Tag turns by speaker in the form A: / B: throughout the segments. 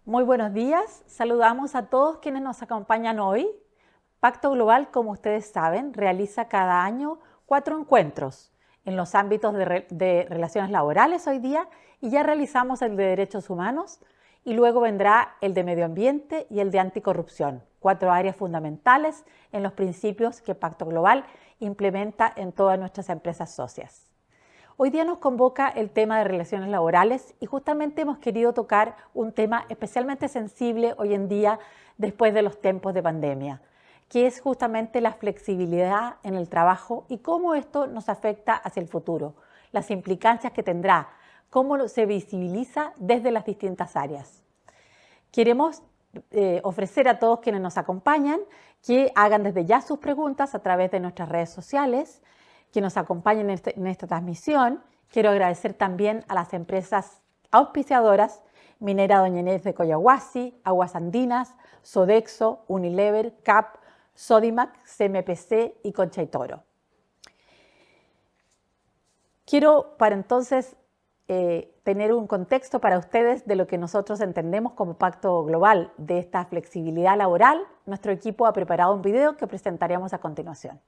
A: Muy buenos días, saludamos a todos quienes nos acompañan hoy. Pacto Global, como ustedes saben, realiza cada año 4 encuentros en los ámbitos de relaciones laborales hoy día y ya realizamos el de derechos humanos y luego vendrá el de medio ambiente y el de anticorrupción, 4 áreas fundamentales en los principios que Pacto Global implementa en todas nuestras empresas socias. Hoy día nos convoca el tema de relaciones laborales y justamente hemos querido tocar un tema especialmente sensible hoy en día después de los tiempos de pandemia, que es justamente la flexibilidad en el trabajo y cómo esto nos afecta hacia el futuro, las implicancias que tendrá, cómo se visibiliza desde las distintas áreas. Queremos ofrecer a todos quienes nos acompañan que hagan desde ya sus preguntas a través de nuestras redes sociales, que nos acompañen en esta transmisión. Quiero agradecer también a las empresas auspiciadoras, Minera Doña Inés de Coyahuasi, Aguas Andinas, Sodexo, Unilever, CAP, Sodimac, CMPC y Concha y Toro. Quiero para entonces tener un contexto para ustedes de lo que nosotros entendemos como Pacto Global de esta flexibilidad laboral. Nuestro equipo ha preparado un video que presentaremos a continuación.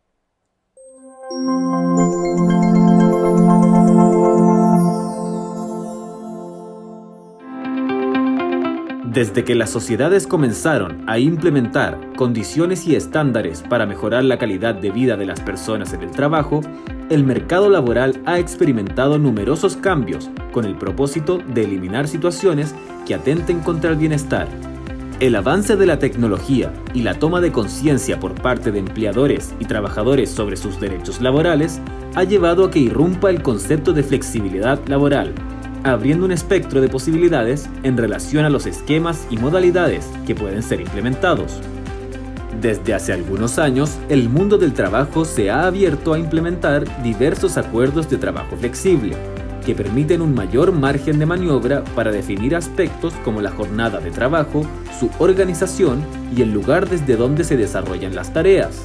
B: Desde que las sociedades comenzaron a implementar condiciones y estándares para mejorar la calidad de vida de las personas en el trabajo, el mercado laboral ha experimentado numerosos cambios con el propósito de eliminar situaciones que atenten contra el bienestar. El avance de la tecnología y la toma de conciencia por parte de empleadores y trabajadores sobre sus derechos laborales ha llevado a que irrumpa el concepto de flexibilidad laboral, abriendo un espectro de posibilidades en relación a los esquemas y modalidades que pueden ser implementados. Desde hace algunos años, el mundo del trabajo se ha abierto a implementar diversos acuerdos de trabajo flexible, que permiten un mayor margen de maniobra para definir aspectos como la jornada de trabajo, su organización y el lugar desde donde se desarrollan las tareas.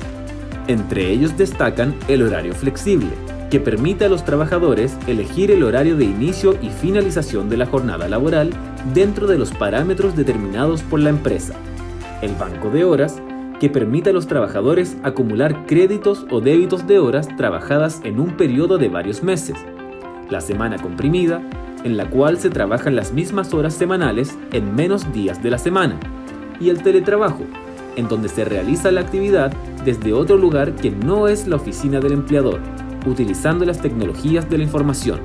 B: Entre ellos destacan el horario flexible, que permite a los trabajadores elegir el horario de inicio y finalización de la jornada laboral dentro de los parámetros determinados por la empresa. El banco de horas, que permite a los trabajadores acumular créditos o débitos de horas trabajadas en un periodo de varios meses. La semana comprimida, en la cual se trabajan las mismas horas semanales en menos días de la semana. Y el teletrabajo, en donde se realiza la actividad desde otro lugar que no es la oficina del empleador, utilizando las tecnologías de la información.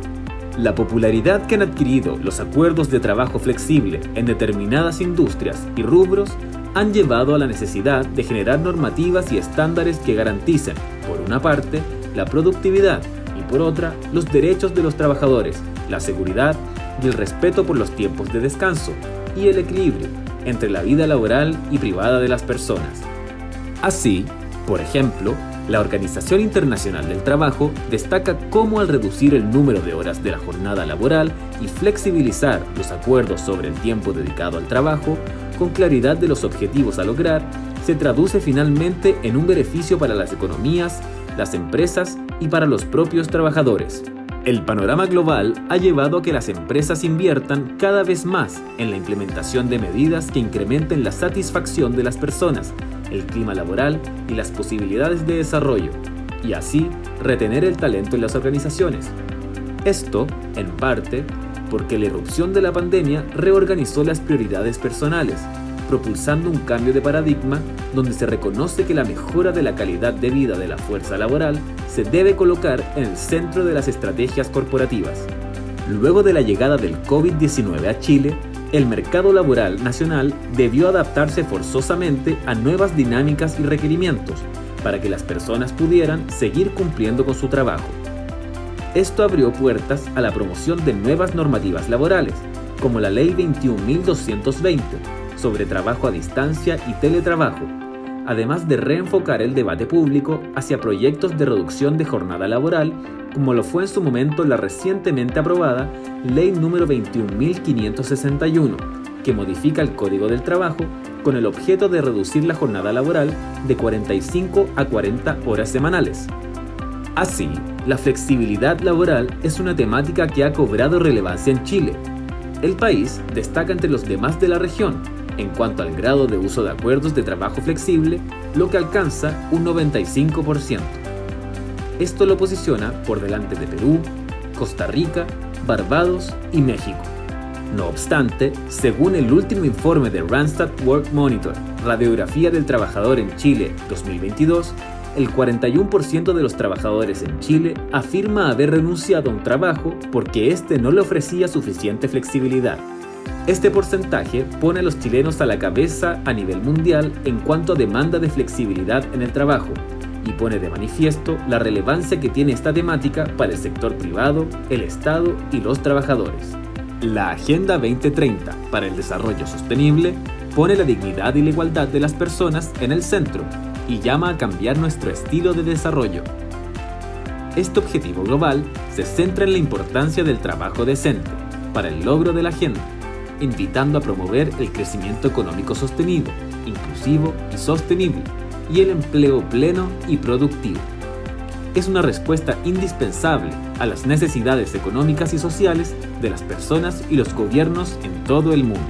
B: La popularidad que han adquirido los acuerdos de trabajo flexible en determinadas industrias y rubros han llevado a la necesidad de generar normativas y estándares que garanticen, por una parte, la productividad y por otra, los derechos de los trabajadores, la seguridad y el respeto por los tiempos de descanso y el equilibrio entre la vida laboral y privada de las personas. Así, por ejemplo, la Organización Internacional del Trabajo destaca cómo al reducir el número de horas de la jornada laboral y flexibilizar los acuerdos sobre el tiempo dedicado al trabajo, con claridad de los objetivos a lograr, se traduce finalmente en un beneficio para las economías, las empresas y para los propios trabajadores. El panorama global ha llevado a que las empresas inviertan cada vez más en la implementación de medidas que incrementen la satisfacción de las personas, el clima laboral y las posibilidades de desarrollo, y así retener el talento en las organizaciones. Esto, en parte, porque la irrupción de la pandemia reorganizó las prioridades personales, propulsando un cambio de paradigma donde se reconoce que la mejora de la calidad de vida de la fuerza laboral se debe colocar en el centro de las estrategias corporativas. Luego de la llegada del COVID-19 a Chile, el mercado laboral nacional debió adaptarse forzosamente a nuevas dinámicas y requerimientos para que las personas pudieran seguir cumpliendo con su trabajo. Esto abrió puertas a la promoción de nuevas normativas laborales, como la Ley 21.220, sobre trabajo a distancia y teletrabajo, además de reenfocar el debate público hacia proyectos de reducción de jornada laboral, como lo fue en su momento la recientemente aprobada Ley número 21.561, que modifica el Código del Trabajo con el objeto de reducir la jornada laboral de 45 a 40 horas semanales. Así, la flexibilidad laboral es una temática que ha cobrado relevancia en Chile. El país destaca entre los demás de la región en cuanto al grado de uso de acuerdos de trabajo flexible, lo que alcanza un 95%. Esto lo posiciona por delante de Perú, Costa Rica, Barbados y México. No obstante, según el último informe de Randstad Work Monitor, Radiografía del Trabajador en Chile 2022, el 41% de los trabajadores en Chile afirma haber renunciado a un trabajo porque éste no le ofrecía suficiente flexibilidad. Este porcentaje pone a los chilenos a la cabeza a nivel mundial en cuanto a demanda de flexibilidad en el trabajo y pone de manifiesto la relevancia que tiene esta temática para el sector privado, el Estado y los trabajadores. La Agenda 2030 para el Desarrollo Sostenible pone la dignidad y la igualdad de las personas en el centro y llama a cambiar nuestro estilo de desarrollo. Este objetivo global se centra en la importancia del trabajo decente para el logro de la agenda, invitando a promover el crecimiento económico sostenido, inclusivo y sostenible, y el empleo pleno y productivo. Es una respuesta indispensable a las necesidades económicas y sociales de las personas y los gobiernos en todo el mundo.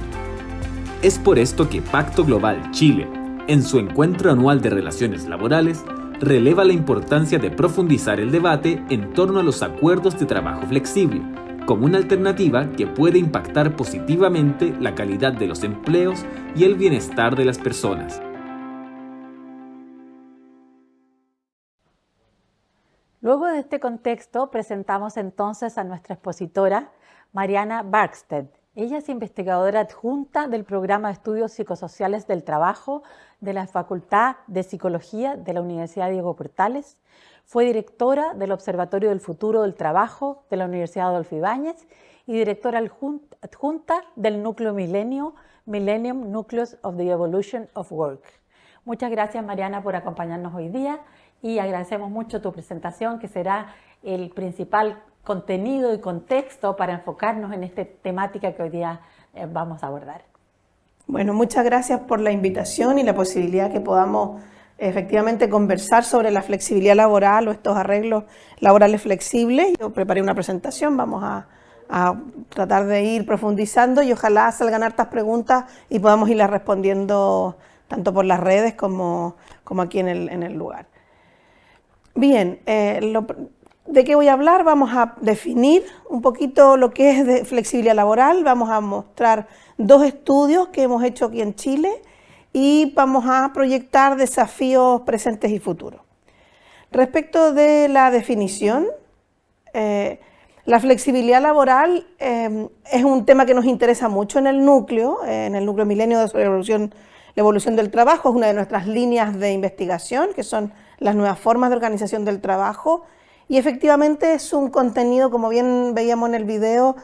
B: Es por esto que Pacto Global Chile, en su encuentro anual de relaciones laborales, releva la importancia de profundizar el debate en torno a los acuerdos de trabajo flexible, como una alternativa que puede impactar positivamente la calidad de los empleos y el bienestar de las personas.
A: Luego de este contexto, presentamos entonces a nuestra expositora, Mariana Barkstedt. Ella es investigadora adjunta del Programa de Estudios Psicosociales del Trabajo de la Facultad de Psicología de la Universidad Diego Portales. Fue directora del Observatorio del Futuro del Trabajo de la Universidad Adolfo Ibáñez y directora adjunta del Núcleo Millennium Nucleus of the Evolution of Work. Muchas gracias, Mariana, por acompañarnos hoy día y agradecemos mucho tu presentación, que será el principal contenido y contexto para enfocarnos en esta temática que hoy día vamos a abordar.
C: Bueno, muchas gracias por la invitación y la posibilidad que podamos efectivamente conversar sobre la flexibilidad laboral o estos arreglos laborales flexibles. Yo preparé una presentación, vamos a tratar de ir profundizando y ojalá salgan hartas preguntas y podamos irlas respondiendo tanto por las redes como aquí en el lugar. Bien, ¿de qué voy a hablar? Vamos a definir un poquito lo que es de flexibilidad laboral, vamos a mostrar dos estudios que hemos hecho aquí en Chile y vamos a proyectar desafíos presentes y futuros. Respecto de la definición, la flexibilidad laboral es un tema que nos interesa mucho en el núcleo Milenio de la evolución del trabajo, es una de nuestras líneas de investigación, que son las nuevas formas de organización del trabajo, y efectivamente es un contenido, como bien veíamos en el video,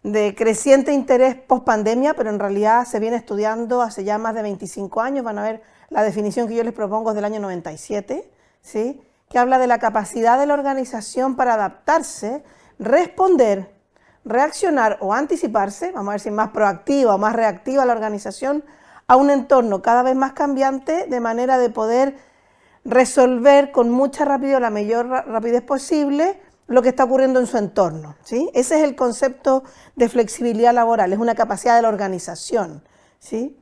C: de creciente interés post pandemia, pero en realidad se viene estudiando hace ya más de 25 años. Van a ver la definición que yo les propongo es del año 97, ¿sí? Que habla de la capacidad de la organización para adaptarse, responder, reaccionar o anticiparse, vamos a ver si es más proactiva o más reactiva la organización, a un entorno cada vez más cambiante, de manera de poder resolver con mucha rapidez, la mayor rapidez posible, lo que está ocurriendo en su entorno, ¿sí? Ese es el concepto de flexibilidad laboral, es una capacidad de la organización, ¿sí?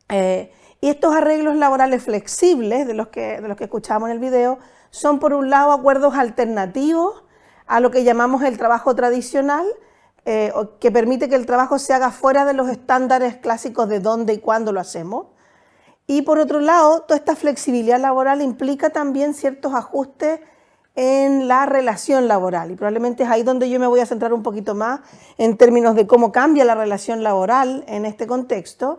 C: Y estos arreglos laborales flexibles, de los que escuchábamos en el video, son por un lado acuerdos alternativos a lo que llamamos el trabajo tradicional, que permite que el trabajo se haga fuera de los estándares clásicos de dónde y cuándo lo hacemos. Y por otro lado, toda esta flexibilidad laboral implica también ciertos ajustes en la relación laboral, y probablemente es ahí donde yo me voy a centrar un poquito más en términos de cómo cambia la relación laboral en este contexto.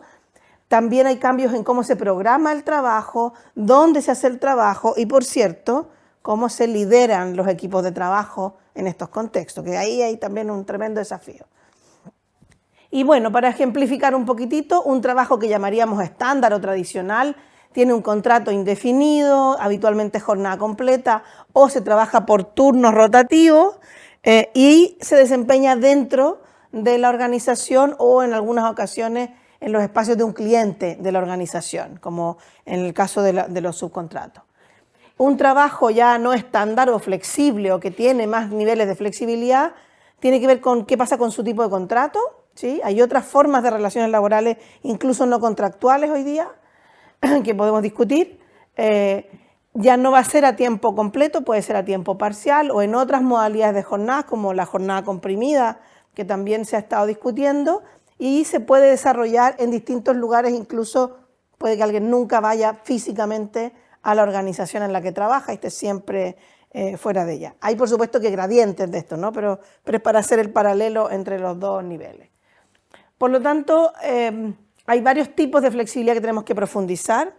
C: También hay cambios en cómo se programa el trabajo, dónde se hace el trabajo y, por cierto, cómo se lideran los equipos de trabajo en estos contextos, que ahí hay también un tremendo desafío. Y bueno, para ejemplificar un poquitito, un trabajo que llamaríamos estándar o tradicional tiene un contrato indefinido, habitualmente jornada completa, o se trabaja por turnos rotativos y se desempeña dentro de la organización o en algunas ocasiones en los espacios de un cliente de la organización, como en el caso de los subcontratos. Un trabajo ya no estándar o flexible o que tiene más niveles de flexibilidad tiene que ver con qué pasa con su tipo de contrato, ¿sí? Hay otras formas de relaciones laborales, incluso no contractuales hoy día, que podemos discutir. Ya no va a ser a tiempo completo, puede ser a tiempo parcial o en otras modalidades de jornadas, como la jornada comprimida, que también se ha estado discutiendo, y se puede desarrollar en distintos lugares, incluso puede que alguien nunca vaya físicamente a la organización en la que trabaja y esté siempre fuera de ella. Hay, por supuesto, que gradientes de esto, ¿no? Pero es para hacer el paralelo entre los dos niveles. Por lo tanto, hay varios tipos de flexibilidad que tenemos que profundizar.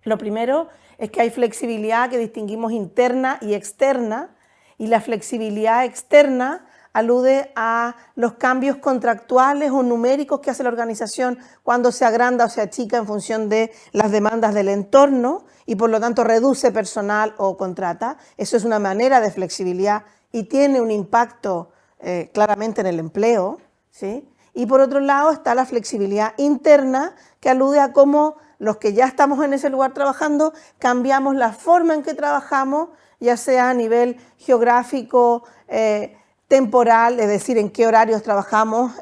C: Lo primero es que hay flexibilidad que distinguimos interna y externa, y la flexibilidad externa alude a los cambios contractuales o numéricos que hace la organización cuando se agranda o se achica en función de las demandas del entorno y por lo tanto reduce personal o contrata. Eso es una manera de flexibilidad y tiene un impacto claramente en el empleo, ¿sí? Y por otro lado está la flexibilidad interna, que alude a cómo los que ya estamos en ese lugar trabajando cambiamos la forma en que trabajamos, ya sea a nivel geográfico, temporal, es decir, en qué horarios trabajamos,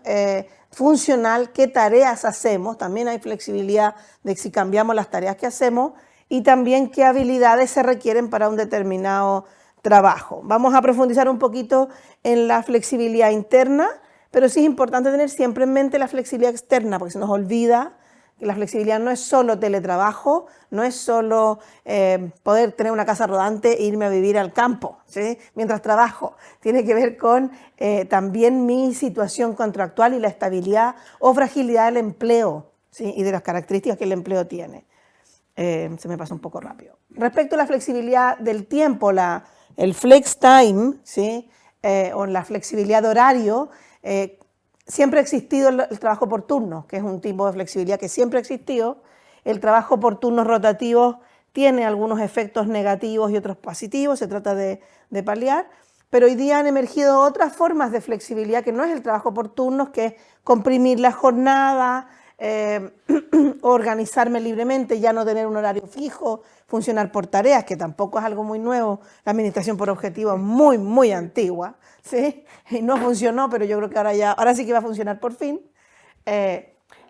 C: funcional, qué tareas hacemos, también hay flexibilidad de si cambiamos las tareas que hacemos y también qué habilidades se requieren para un determinado trabajo. Vamos a profundizar un poquito en la flexibilidad interna, pero sí es importante tener siempre en mente la flexibilidad externa, porque se nos olvida que la flexibilidad no es solo teletrabajo, no es solo poder tener una casa rodante e irme a vivir al campo, ¿sí? Mientras trabajo. Tiene que ver con también mi situación contractual y la estabilidad o fragilidad del empleo, ¿sí? Y de las características que el empleo tiene. Se me pasa un poco rápido. Respecto a la flexibilidad del tiempo, el flex time, ¿sí? O la flexibilidad de horario, siempre ha existido el trabajo por turnos, que es un tipo de flexibilidad que siempre ha existido. El trabajo por turnos rotativos tiene algunos efectos negativos y otros positivos, se trata de paliar, pero hoy día han emergido otras formas de flexibilidad que no es el trabajo por turnos, que es comprimir la jornada, organizarme libremente, ya no tener un horario fijo, funcionar por tareas, que tampoco es algo muy nuevo. La administración por objetivos es muy, muy antigua, ¿sí? Y no funcionó, pero yo creo que ahora sí que va a funcionar por fin.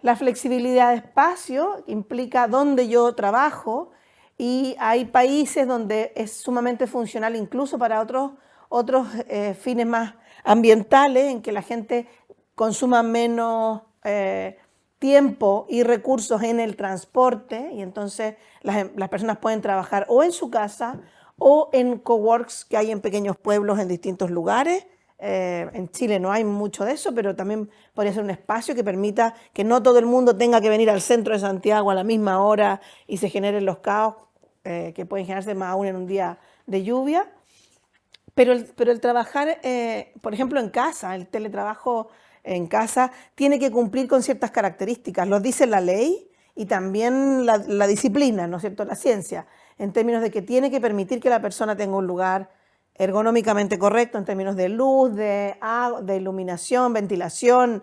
C: La flexibilidad de espacio implica dónde yo trabajo y hay países donde es sumamente funcional incluso para otros fines más ambientales, en que la gente consuma menos tiempo y recursos en el transporte y entonces las personas pueden trabajar o en su casa o en coworks que hay en pequeños pueblos en distintos lugares. En Chile no hay mucho de eso, pero también podría ser un espacio que permita que no todo el mundo tenga que venir al centro de Santiago a la misma hora y se generen los caos que pueden generarse más aún en un día de lluvia. Pero el trabajar, por ejemplo, en casa, el teletrabajo en casa, tiene que cumplir con ciertas características. Lo dice la ley y también la disciplina, ¿no es cierto?, la ciencia, en términos de que tiene que permitir que la persona tenga un lugar ergonómicamente correcto en términos de luz, de iluminación, ventilación,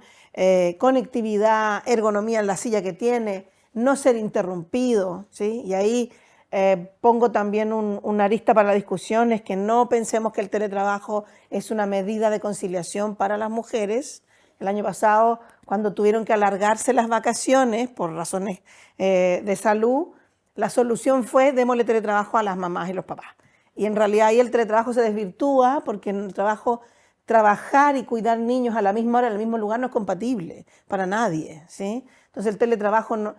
C: conectividad, ergonomía en la silla que tiene, no ser interrumpido, ¿sí? Y ahí pongo también una arista para la discusión, es que no pensemos que el teletrabajo es una medida de conciliación para las mujeres. El año pasado, cuando tuvieron que alargarse las vacaciones por razones de salud, la solución fue démosle teletrabajo a las mamás y los papás. Y en realidad ahí el teletrabajo se desvirtúa porque en el trabajo trabajar y cuidar niños a la misma hora en el mismo lugar no es compatible para nadie, ¿sí? Entonces el teletrabajo no,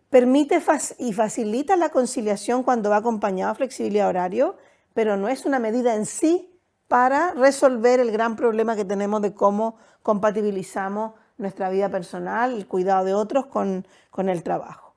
C: permite y facilita la conciliación cuando va acompañado de flexibilidad de horario, pero no es una medida en sí para resolver el gran problema que tenemos de cómo compatibilizamos nuestra vida personal, el cuidado de otros con el trabajo.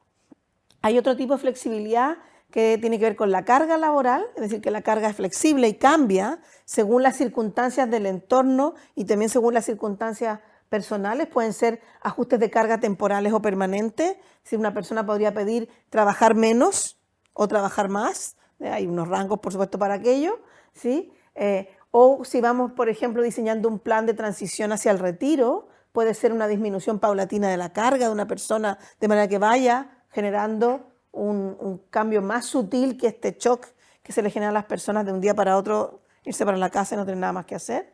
C: Hay otro tipo de flexibilidad que tiene que ver con la carga laboral, es decir, que la carga es flexible y cambia según las circunstancias del entorno y también según las circunstancias personales. Pueden ser ajustes de carga temporales o permanentes, si una persona podría pedir trabajar menos o trabajar más, hay unos rangos por supuesto para aquello, ¿sí? O si vamos, por ejemplo, diseñando un plan de transición hacia el retiro, puede ser una disminución paulatina de la carga de una persona, de manera que vaya generando un cambio más sutil que este shock que se le genera a las personas de un día para otro, irse para la casa y no tener nada más que hacer.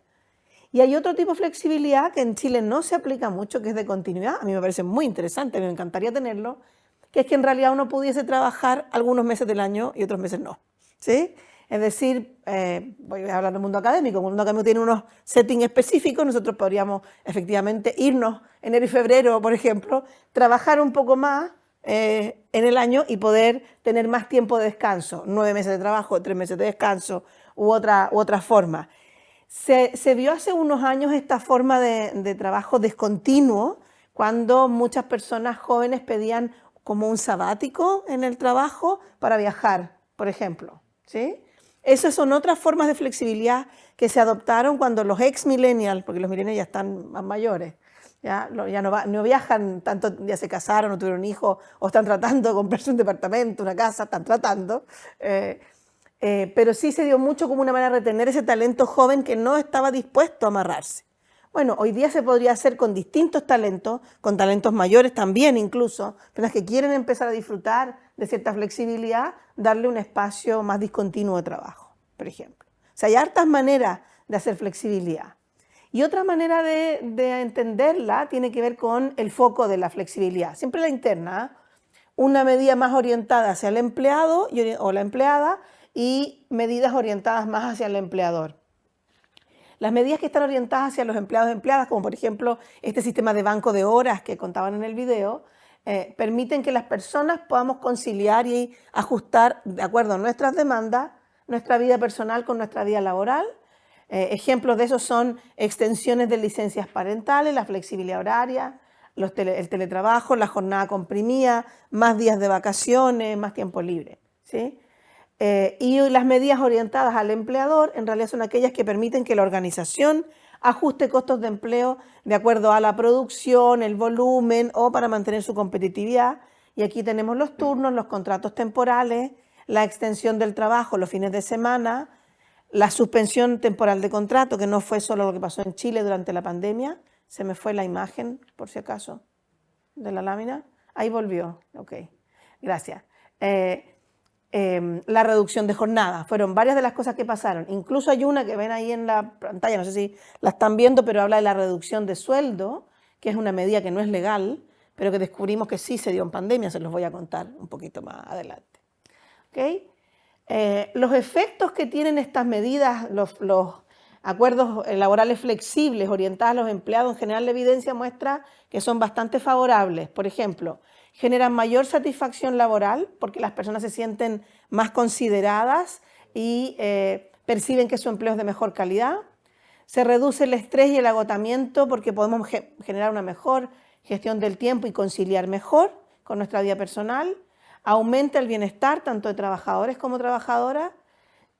C: Y hay otro tipo de flexibilidad que en Chile no se aplica mucho, que es de continuidad. A mí me parece muy interesante, a mí me encantaría tenerlo, que es que en realidad uno pudiese trabajar algunos meses del año y otros meses no, ¿sí? Es decir, voy a hablar del mundo académico. El mundo académico tiene unos settings específicos. Nosotros podríamos efectivamente irnos enero y febrero, por ejemplo, trabajar un poco más en el año y poder tener más tiempo de descanso, 9 meses de trabajo, 3 meses de descanso u otra forma. Se vio hace unos años esta forma de trabajo discontinuo cuando muchas personas jóvenes pedían como un sabático en el trabajo para viajar, por ejemplo, ¿sí? Esas son otras formas de flexibilidad que se adoptaron cuando los ex-millennials, porque los millennials ya están más mayores, ya no viajan tanto, ya se casaron o tuvieron hijos o están tratando de comprarse un departamento, una casa, están tratando, pero sí se dio mucho como una manera de retener ese talento joven que no estaba dispuesto a amarrarse. Bueno, hoy día se podría hacer con distintos talentos, con talentos mayores también incluso, personas que quieren empezar a disfrutar de cierta flexibilidad, darle un espacio más discontinuo de trabajo, por ejemplo. O sea, hay hartas maneras de hacer flexibilidad. Y otra manera de entenderla tiene que ver con el foco de la flexibilidad, siempre la interna, una medida más orientada hacia el empleado o la empleada y medidas orientadas más hacia el empleador. Las medidas que están orientadas hacia los empleados y empleadas, como por ejemplo este sistema de banco de horas que contaban en el video, permiten que las personas podamos conciliar y ajustar de acuerdo a nuestras demandas, nuestra vida personal con nuestra vida laboral. Ejemplos de eso son extensiones de licencias parentales, la flexibilidad horaria, el teletrabajo, la jornada comprimida, más días de vacaciones, más tiempo libre, ¿sí? Y las medidas orientadas al empleador en realidad son aquellas que permiten que la organización ajuste costos de empleo de acuerdo a la producción, el volumen o para mantener su competitividad. Y aquí tenemos los turnos, los contratos temporales, la extensión del trabajo los fines de semana, la suspensión temporal de contrato, que no fue solo lo que pasó en Chile durante la pandemia. Se me fue la imagen, por si acaso, de la lámina. Ahí volvió. Ok, gracias. La reducción de jornada. Fueron varias de las cosas que pasaron. Incluso hay una que ven ahí en la pantalla, no sé si la están viendo, pero habla de la reducción de sueldo, que es una medida que no es legal, pero que descubrimos que sí se dio en pandemia, se los voy a contar un poquito más adelante. ¿Okay? Los efectos que tienen estas medidas, los acuerdos laborales flexibles orientados a los empleados, en general la evidencia muestra que son bastante favorables. Por ejemplo, generan mayor satisfacción laboral porque las personas se sienten más consideradas y perciben que su empleo es de mejor calidad. Se reduce el estrés y el agotamiento porque podemos generar una mejor gestión del tiempo y conciliar mejor con nuestra vida personal. Aumenta el bienestar tanto de trabajadores como trabajadoras.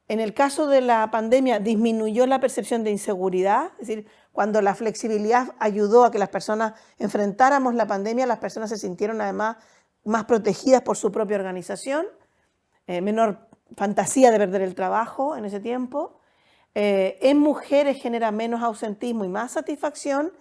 C: En el caso de la pandemia disminuyó la percepción de inseguridad, es decir, cuando la flexibilidad ayudó a que las personas enfrentáramos la pandemia, las personas se sintieron además más protegidas por su propia organización, menor fantasía de perder el trabajo en ese tiempo. En mujeres genera menos ausentismo y más satisfacción,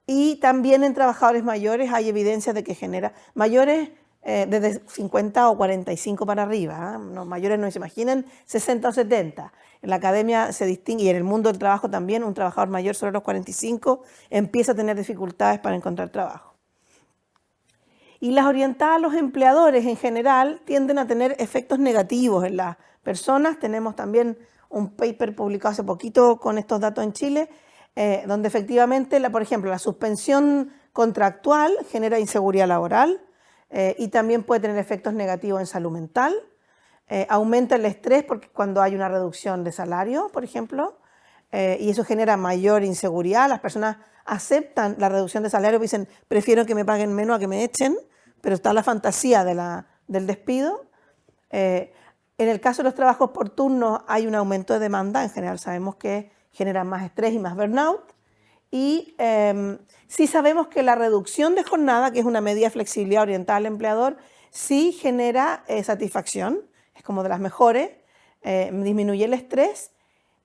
C: y también en trabajadores mayores hay evidencia de que genera mayores desde 50 o 45 para arriba, ¿eh? Los mayores no se imaginen 60 o 70. En la academia se distingue, y en el mundo del trabajo también, un trabajador mayor sobre los 45 empieza a tener dificultades para encontrar trabajo. Y las orientadas a los empleadores en general tienden a tener efectos negativos en las personas. Tenemos también un paper publicado hace poquito con estos datos en Chile, donde efectivamente, por ejemplo, la suspensión contractual genera inseguridad laboral, y también puede tener efectos negativos en salud mental. Aumenta el estrés porque cuando hay una reducción de salario, por ejemplo, y eso genera mayor inseguridad. Las personas aceptan la reducción de salario y dicen, prefiero que me paguen menos a que me echen, pero está la fantasía del despido. En el caso de los trabajos por turno hay un aumento de demanda, en general sabemos que generan más estrés y más burnout. Y sí sabemos que la reducción de jornada, que es una medida de flexibilidad orientada al empleador, sí genera satisfacción, es como de las mejores, disminuye el estrés,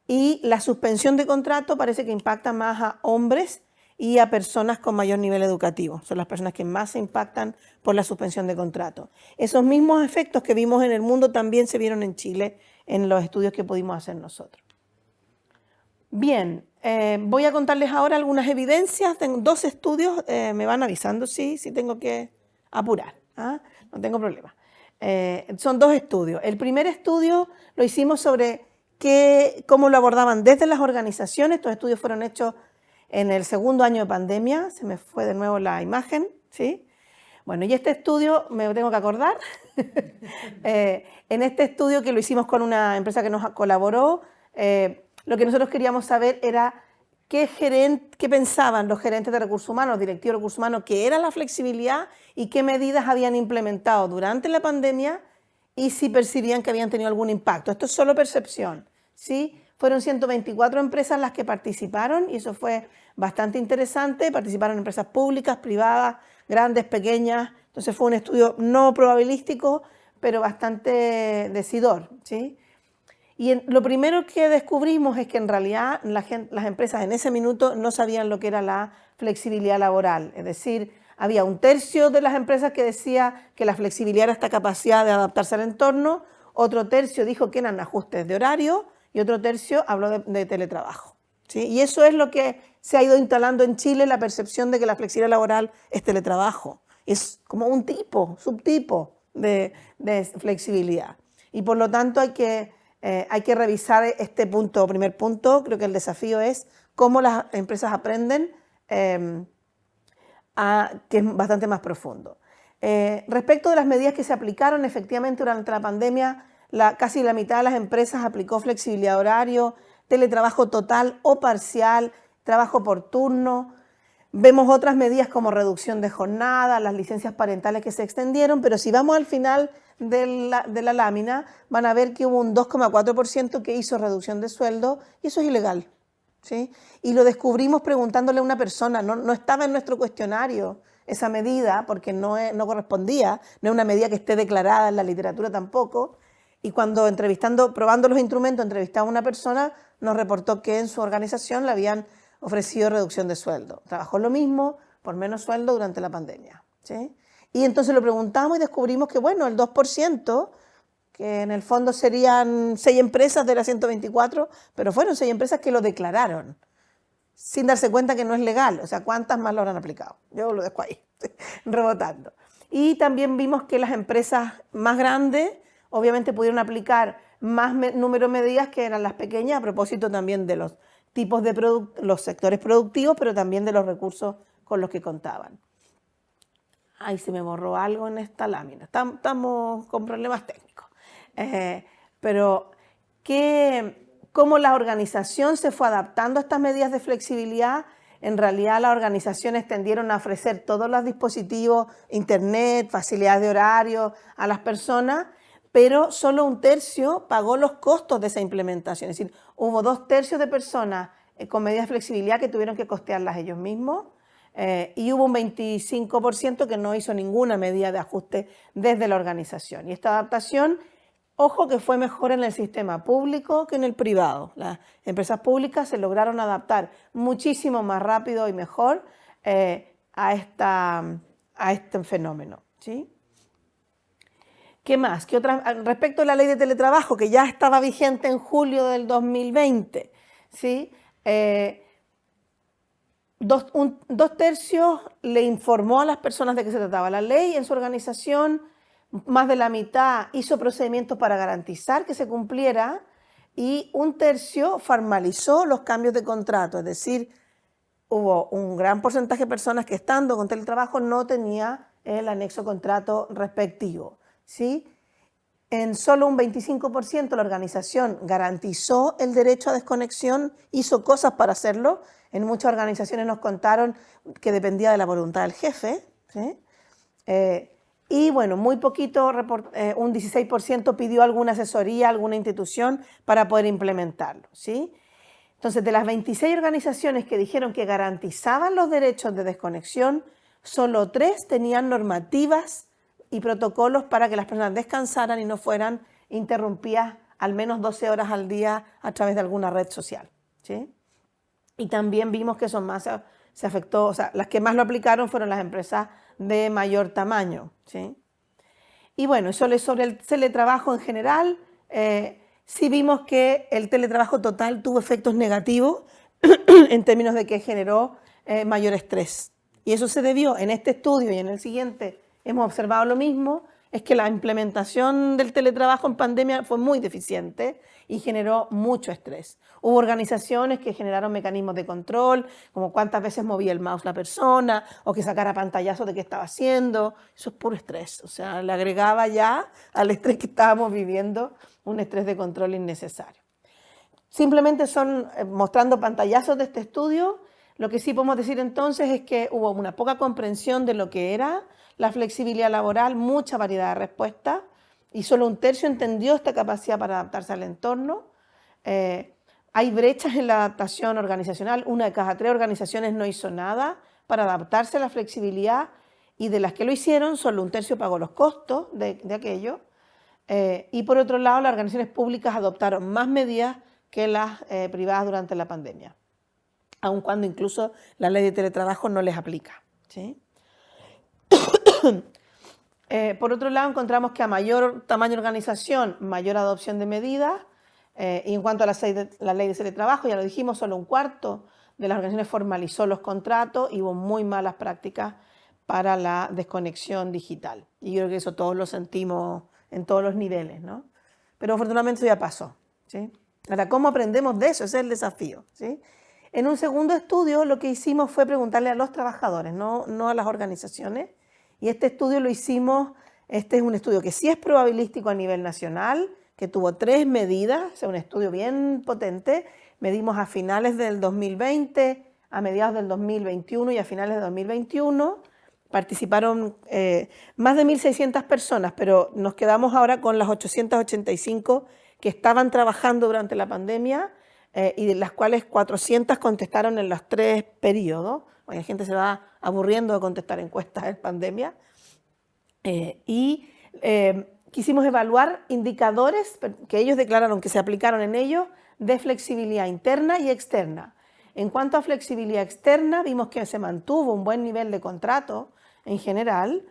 C: y la suspensión de contrato parece que impacta más a hombres y a personas con mayor nivel educativo. Son las personas que más se impactan por la suspensión de contrato. Esos mismos efectos que vimos en el mundo también se vieron en Chile en los estudios que pudimos hacer nosotros. Bien, voy a contarles ahora algunas evidencias. Tengo 2 estudios, me van avisando si tengo que apurar, ¿ah? No tengo problema. Son 2 estudios. El primer estudio lo hicimos sobre cómo lo abordaban desde las organizaciones. Estos estudios fueron hechos en el segundo año de pandemia. Se me fue de nuevo la imagen, ¿sí? Bueno, y este estudio, me tengo que acordar, en este estudio que lo hicimos con una empresa que nos colaboró, lo que nosotros queríamos saber era qué pensaban los gerentes de recursos humanos, los directivos de recursos humanos, qué era la flexibilidad y qué medidas habían implementado durante la pandemia y si percibían que habían tenido algún impacto. Esto es solo percepción, ¿sí? Fueron 124 empresas las que participaron y eso fue bastante interesante. Participaron empresas públicas, privadas, grandes, pequeñas. Entonces fue un estudio no probabilístico, pero bastante decidor, ¿sí? Y lo primero que descubrimos es que en realidad las empresas en ese minuto no sabían lo que era la flexibilidad laboral. Es decir, había 1/3 de las empresas que decía que la flexibilidad era esta capacidad de adaptarse al entorno, otro tercio dijo que eran ajustes de horario y otro tercio habló de teletrabajo, ¿sí? Y eso es lo que se ha ido instalando en Chile, la percepción de que la flexibilidad laboral es teletrabajo. Es como un subtipo de flexibilidad. Y por lo tanto hay que revisar este punto, primer punto. Creo que el desafío es cómo las empresas aprenden, que es bastante más profundo. Respecto de las medidas que se aplicaron, efectivamente durante la pandemia, casi la mitad de las empresas aplicó flexibilidad de horario, teletrabajo total o parcial, trabajo por turno. Vemos otras medidas como reducción de jornada, las licencias parentales que se extendieron, pero si vamos al final de la lámina, van a ver que hubo un 2,4% que hizo reducción de sueldo y eso es ilegal, ¿sí? Y lo descubrimos preguntándole a una persona, no estaba en nuestro cuestionario esa medida porque no correspondía, no es una medida que esté declarada en la literatura tampoco. Y cuando probando los instrumentos, entrevistaba a una persona, nos reportó que en su organización le habían ofrecido reducción de sueldo. Trabajó lo mismo por menos sueldo durante la pandemia, ¿sí? Y entonces lo preguntamos y descubrimos que, bueno, el 2%, que en el fondo serían 6 empresas de las 124, pero fueron 6 empresas que lo declararon, sin darse cuenta que no es legal. O sea, ¿cuántas más lo habrán aplicado? Yo lo dejo ahí, rebotando. Y también vimos que las empresas más grandes, obviamente, pudieron aplicar más número de medidas que eran las pequeñas, a propósito también de los tipos de los sectores productivos, pero también de los recursos con los que contaban. Ay, se me borró algo en esta lámina. Estamos con problemas técnicos. Pero cómo la organización se fue adaptando a estas medidas de flexibilidad. En realidad las organizaciones tendieron a ofrecer todos los dispositivos, internet, facilidades de horario a las personas, pero solo 1/3 pagó los costos de esa implementación. Es decir, hubo 2/3 de personas con medidas de flexibilidad que tuvieron que costearlas ellos mismos y hubo un 25% que no hizo ninguna medida de ajuste desde la organización. Y esta adaptación, ojo que fue mejor en el sistema público que en el privado. Las empresas públicas se lograron adaptar muchísimo más rápido y mejor a este fenómeno, ¿sí? ¿Qué más? Respecto a la ley de teletrabajo, que ya estaba vigente en julio del 2020, ¿sí? 2/3 le informó a las personas de qué se trataba la ley en su organización, más de la mitad hizo procedimientos para garantizar que se cumpliera y 1/3 formalizó los cambios de contrato, es decir, hubo un gran porcentaje de personas que estando con teletrabajo no tenía el anexo contrato respectivo, ¿sí? En solo un 25% la organización garantizó el derecho a desconexión, hizo cosas para hacerlo. En muchas organizaciones nos contaron que dependía de la voluntad del jefe, ¿sí? Y bueno, muy poquito, un 16% pidió alguna asesoría, alguna institución para poder implementarlo, ¿sí? Entonces, de las 26 organizaciones que dijeron que garantizaban los derechos de desconexión, solo 3 tenían normativas y protocolos para que las personas descansaran y no fueran interrumpidas al menos 12 horas al día a través de alguna red social, ¿sí? Y también vimos que eso más se afectó, o sea, las que más lo aplicaron fueron las empresas de mayor tamaño, ¿sí? Y bueno, sobre el teletrabajo en general, sí vimos que el teletrabajo total tuvo efectos negativos en términos de que generó mayor estrés. Y eso se debió en este estudio y en el siguiente, hemos observado lo mismo, es que la implementación del teletrabajo en pandemia fue muy deficiente y generó mucho estrés. Hubo organizaciones que generaron mecanismos de control, como cuántas veces movía el mouse la persona, o que sacara pantallazos de qué estaba haciendo. Eso es puro estrés, o sea, le agregaba ya al estrés que estábamos viviendo un estrés de control innecesario. Simplemente son mostrando pantallazos de este estudio. Lo que sí podemos decir entonces es que hubo una poca comprensión de lo que era la flexibilidad laboral, mucha variedad de respuestas y solo un tercio entendió esta capacidad para adaptarse al entorno. Hay brechas en la adaptación organizacional, 1 de cada 3 organizaciones no hizo nada para adaptarse a la flexibilidad y de las que lo hicieron, solo un tercio pagó los costos de aquello. Y por otro lado, las organizaciones públicas adoptaron más medidas que las privadas durante la pandemia, aun cuando incluso la ley de teletrabajo no les aplica, ¿sí? Por otro lado, encontramos que a mayor tamaño de organización, mayor adopción de medidas, y en cuanto a la ley de teletrabajo, ya lo dijimos, solo un cuarto de las organizaciones formalizó los contratos y hubo muy malas prácticas para la desconexión digital. Y yo creo que eso todos lo sentimos en todos los niveles, ¿no? Pero afortunadamente eso ya pasó, ¿sí? Ahora, ¿cómo aprendemos de eso? Ese es el desafío, ¿sí? En un segundo estudio lo que hicimos fue preguntarle a los trabajadores, no a las organizaciones. Y este estudio lo hicimos, este es un estudio que sí es probabilístico a nivel nacional, que tuvo 3 medidas, o sea, un estudio bien potente. Medimos a finales del 2020, a mediados del 2021 y a finales del 2021. Participaron más de 1.600 personas, pero nos quedamos ahora con las 885 que estaban trabajando durante la pandemia y de las cuales 400 contestaron en los 3 periodos. La gente se va aburriendo de contestar encuestas en pandemia. Quisimos evaluar indicadores que ellos declararon que se aplicaron en ellos de flexibilidad interna y externa. En cuanto a flexibilidad externa, vimos que se mantuvo un buen nivel de contrato en general.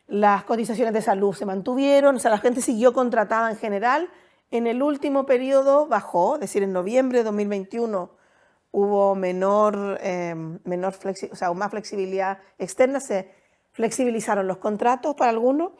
C: Las cotizaciones de salud se mantuvieron, o sea, la gente siguió contratada en general. En el último periodo bajó, es decir, en noviembre de 2021 hubo más flexibilidad externa, se flexibilizaron los contratos para algunos,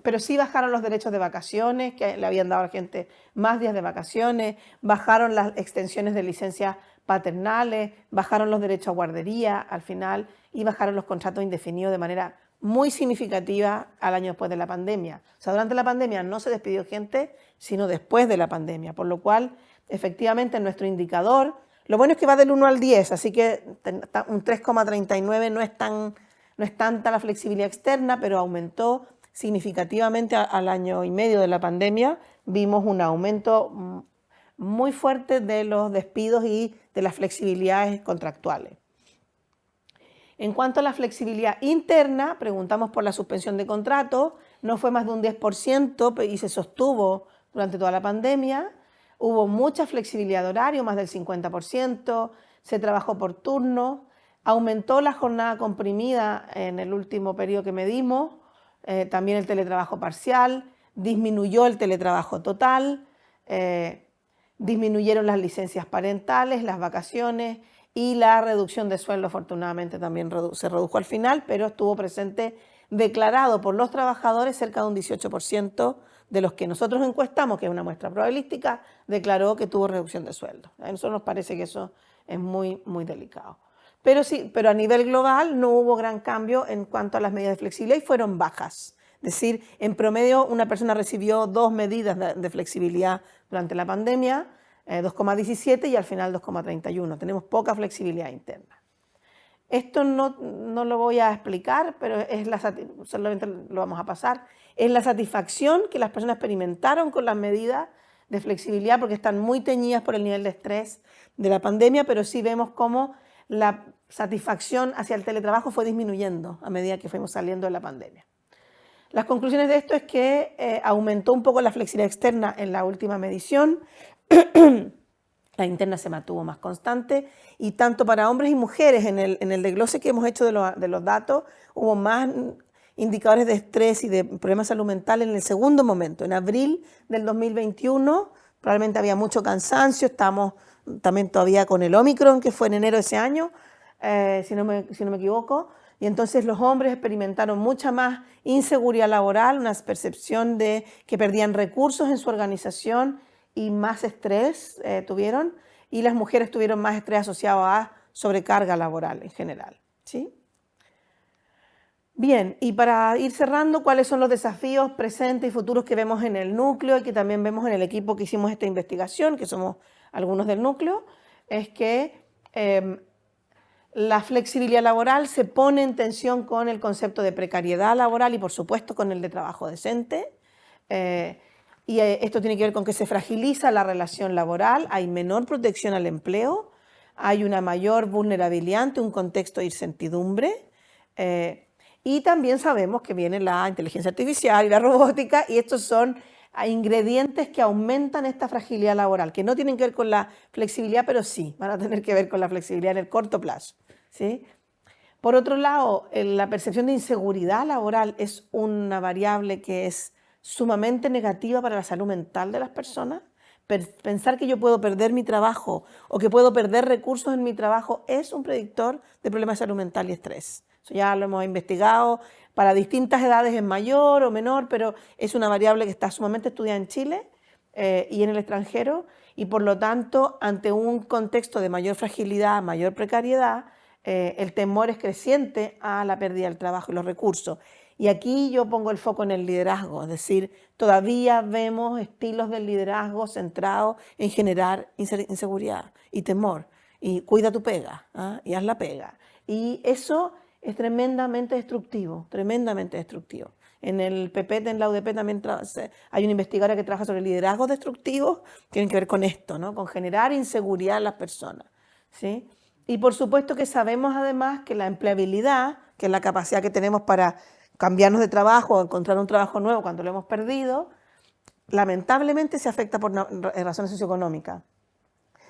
C: pero sí bajaron los derechos de vacaciones, que le habían dado a la gente más días de vacaciones, bajaron las extensiones de licencias paternales, bajaron los derechos a guardería al final y bajaron los contratos indefinidos de manera muy significativa al año después de la pandemia. O sea, durante la pandemia no se despidió gente, sino después de la pandemia, por lo cual, efectivamente, nuestro indicador, lo bueno es que va del 1 al 10, así que un 3,39 no es tanta la flexibilidad externa, pero aumentó significativamente al año y medio de la pandemia. Vimos un aumento muy fuerte de los despidos y de las flexibilidades contractuales. En cuanto a la flexibilidad interna, preguntamos por la suspensión de contratos, no fue más de un 10% y se sostuvo durante toda la pandemia. Hubo mucha flexibilidad de horario, más del 50%, se trabajó por turno, aumentó la jornada comprimida en el último periodo que medimos, también el teletrabajo parcial, disminuyó el teletrabajo total, disminuyeron las licencias parentales, las vacaciones y la reducción de sueldo afortunadamente también se redujo al final, pero estuvo presente declarado por los trabajadores, cerca de un 18% de los que nosotros encuestamos, que es una muestra probabilística, declaró que tuvo reducción de sueldo. A nosotros nos parece que eso es muy, muy delicado. Pero sí, pero a nivel global no hubo gran cambio en cuanto a las medidas de flexibilidad y fueron bajas. Es decir, en promedio una persona recibió 2 medidas de flexibilidad durante la pandemia, 2,17 y al final 2,31. Tenemos poca flexibilidad interna. Esto no lo voy a explicar, pero solamente lo vamos a pasar. Es la satisfacción que las personas experimentaron con las medidas de flexibilidad porque están muy teñidas por el nivel de estrés de la pandemia, pero sí vemos cómo la satisfacción hacia el teletrabajo fue disminuyendo a medida que fuimos saliendo de la pandemia. Las conclusiones de esto es que aumentó un poco la flexibilidad externa en la última medición, la interna se mantuvo más constante y tanto para hombres y mujeres en el desglose que hemos hecho de los datos hubo más indicadores de estrés y de problemas de salud mental en el segundo momento. En abril del 2021 probablemente había mucho cansancio, estábamos también todavía con el Omicron, que fue en enero de ese año, si no me equivoco, y entonces los hombres experimentaron mucha más inseguridad laboral, una percepción de que perdían recursos en su organización y más estrés tuvieron, y las mujeres tuvieron más estrés asociado a sobrecarga laboral en general, ¿sí? Bien, y para ir cerrando, ¿cuáles son los desafíos presentes y futuros que vemos en el núcleo y que también vemos en el equipo que hicimos esta investigación, que somos algunos del núcleo? Es que la flexibilidad laboral se pone en tensión con el concepto de precariedad laboral y, por supuesto, con el de trabajo decente. Esto tiene que ver con que se fragiliza la relación laboral, hay menor protección al empleo, hay una mayor vulnerabilidad ante un contexto de incertidumbre. Y también sabemos que viene la inteligencia artificial y la robótica, y estos son ingredientes que aumentan esta fragilidad laboral, que no tienen que ver con la flexibilidad, pero sí van a tener que ver con la flexibilidad en el corto plazo, ¿sí? Por otro lado, la percepción de inseguridad laboral es una variable que es sumamente negativa para la salud mental de las personas. Pensar que yo puedo perder mi trabajo o que puedo perder recursos en mi trabajo es un predictor de problemas de salud mental y estrés. Eso ya lo hemos investigado, para distintas edades es mayor o menor, pero es una variable que está sumamente estudiada en Chile y en el extranjero, y por lo tanto, ante un contexto de mayor fragilidad, mayor precariedad, el temor es creciente a la pérdida del trabajo y los recursos. Y aquí yo pongo el foco en el liderazgo, es decir, todavía vemos estilos del liderazgo centrados en generar inseguridad y temor, y cuida tu pega, y haz la pega. Y eso es tremendamente destructivo, tremendamente destructivo. En el PPT, en la UDP también hay una investigadora que trabaja sobre liderazgos destructivos, tienen que ver con esto, ¿no? Con generar inseguridad en las personas, ¿sí? Y por supuesto que sabemos además que la empleabilidad, que es la capacidad que tenemos para cambiarnos de trabajo o encontrar un trabajo nuevo cuando lo hemos perdido, lamentablemente se afecta por razones socioeconómicas.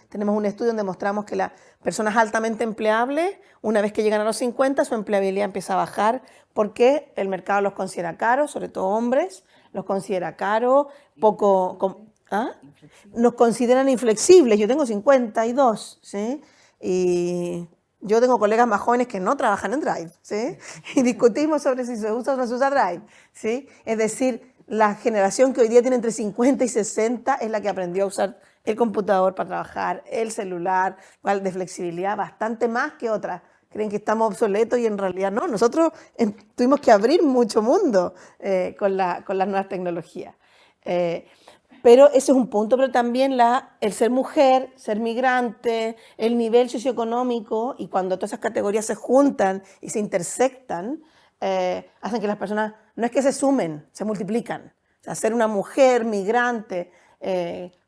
C: Tenemos un estudio donde mostramos que las personas altamente empleables, una vez que llegan a los 50, su empleabilidad empieza a bajar porque el mercado los considera caros, sobre todo hombres, los considera caros, nos consideran inflexibles. Yo tengo 52, ¿sí? Y yo tengo colegas más jóvenes que no trabajan en Drive, ¿sí? Y discutimos sobre si se usa o no se usa Drive, ¿sí? Es decir, la generación que hoy día tiene entre 50 y 60 es la que aprendió a usar el computador para trabajar, el celular, de flexibilidad, bastante más que otras. Creen que estamos obsoletos y en realidad no. Nosotros tuvimos que abrir mucho mundo con las nuevas tecnologías. Pero ese es un punto, pero también el ser mujer, ser migrante, el nivel socioeconómico, y cuando todas esas categorías se juntan y se intersectan, hacen que las personas, no es que se sumen, se multiplican. O sea, ser una mujer migrante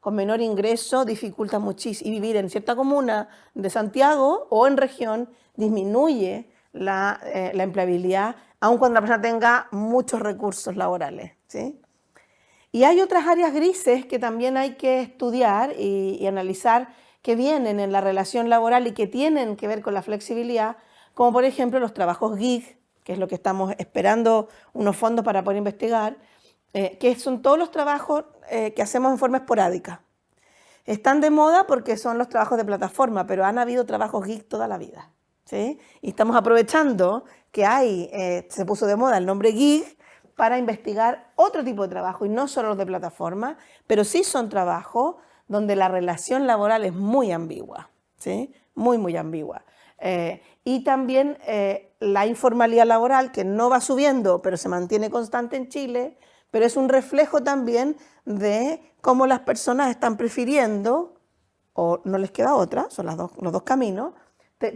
C: con menor ingreso dificulta muchísimo, y vivir en cierta comuna de Santiago o en región disminuye la empleabilidad, aun cuando la persona tenga muchos recursos laborales, ¿sí? Y hay otras áreas grises que también hay que estudiar y analizar, que vienen en la relación laboral y que tienen que ver con la flexibilidad, como por ejemplo los trabajos gig, que es lo que estamos esperando unos fondos para poder investigar, que son todos los trabajos que hacemos en forma esporádica. Están de moda porque son los trabajos de plataforma, pero han habido trabajos gig toda la vida, ¿sí? Y estamos aprovechando que se puso de moda el nombre gig para investigar otro tipo de trabajo, y no solo los de plataforma, pero sí son trabajos donde la relación laboral es muy ambigua, ¿sí? Muy, muy ambigua. Y también la informalidad laboral, que no va subiendo, pero se mantiene constante en Chile, pero es un reflejo también de cómo las personas están prefiriendo, o no les queda otra, son los dos caminos,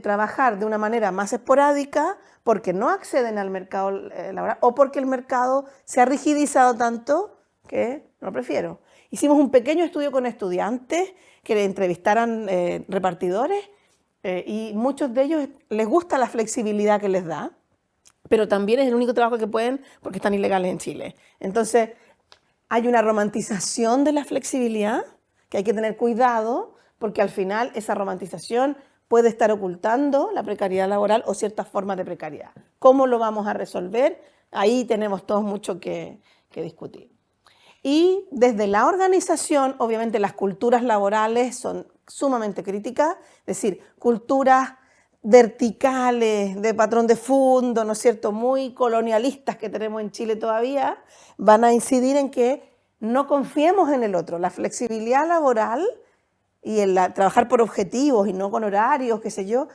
C: trabajar de una manera más esporádica porque no acceden al mercado laboral o porque el mercado se ha rigidizado tanto que no lo prefiero. Hicimos un pequeño estudio con estudiantes que le entrevistaran repartidores y muchos de ellos les gusta la flexibilidad que les da, pero también es el único trabajo que pueden porque están ilegales en Chile. Entonces, hay una romantización de la flexibilidad que hay que tener cuidado, porque al final esa romantización puede estar ocultando la precariedad laboral o ciertas formas de precariedad. ¿Cómo lo vamos a resolver? ahí tenemos todos mucho que discutir. Y desde la organización, obviamente las culturas laborales son sumamente críticas, es decir, culturas verticales, de patrón de fondo, ¿no es cierto?, muy colonialistas que tenemos en Chile todavía, van a incidir en que no confiemos en el otro. La flexibilidad laboral y el trabajar por objetivos y no con horarios, qué sé yo,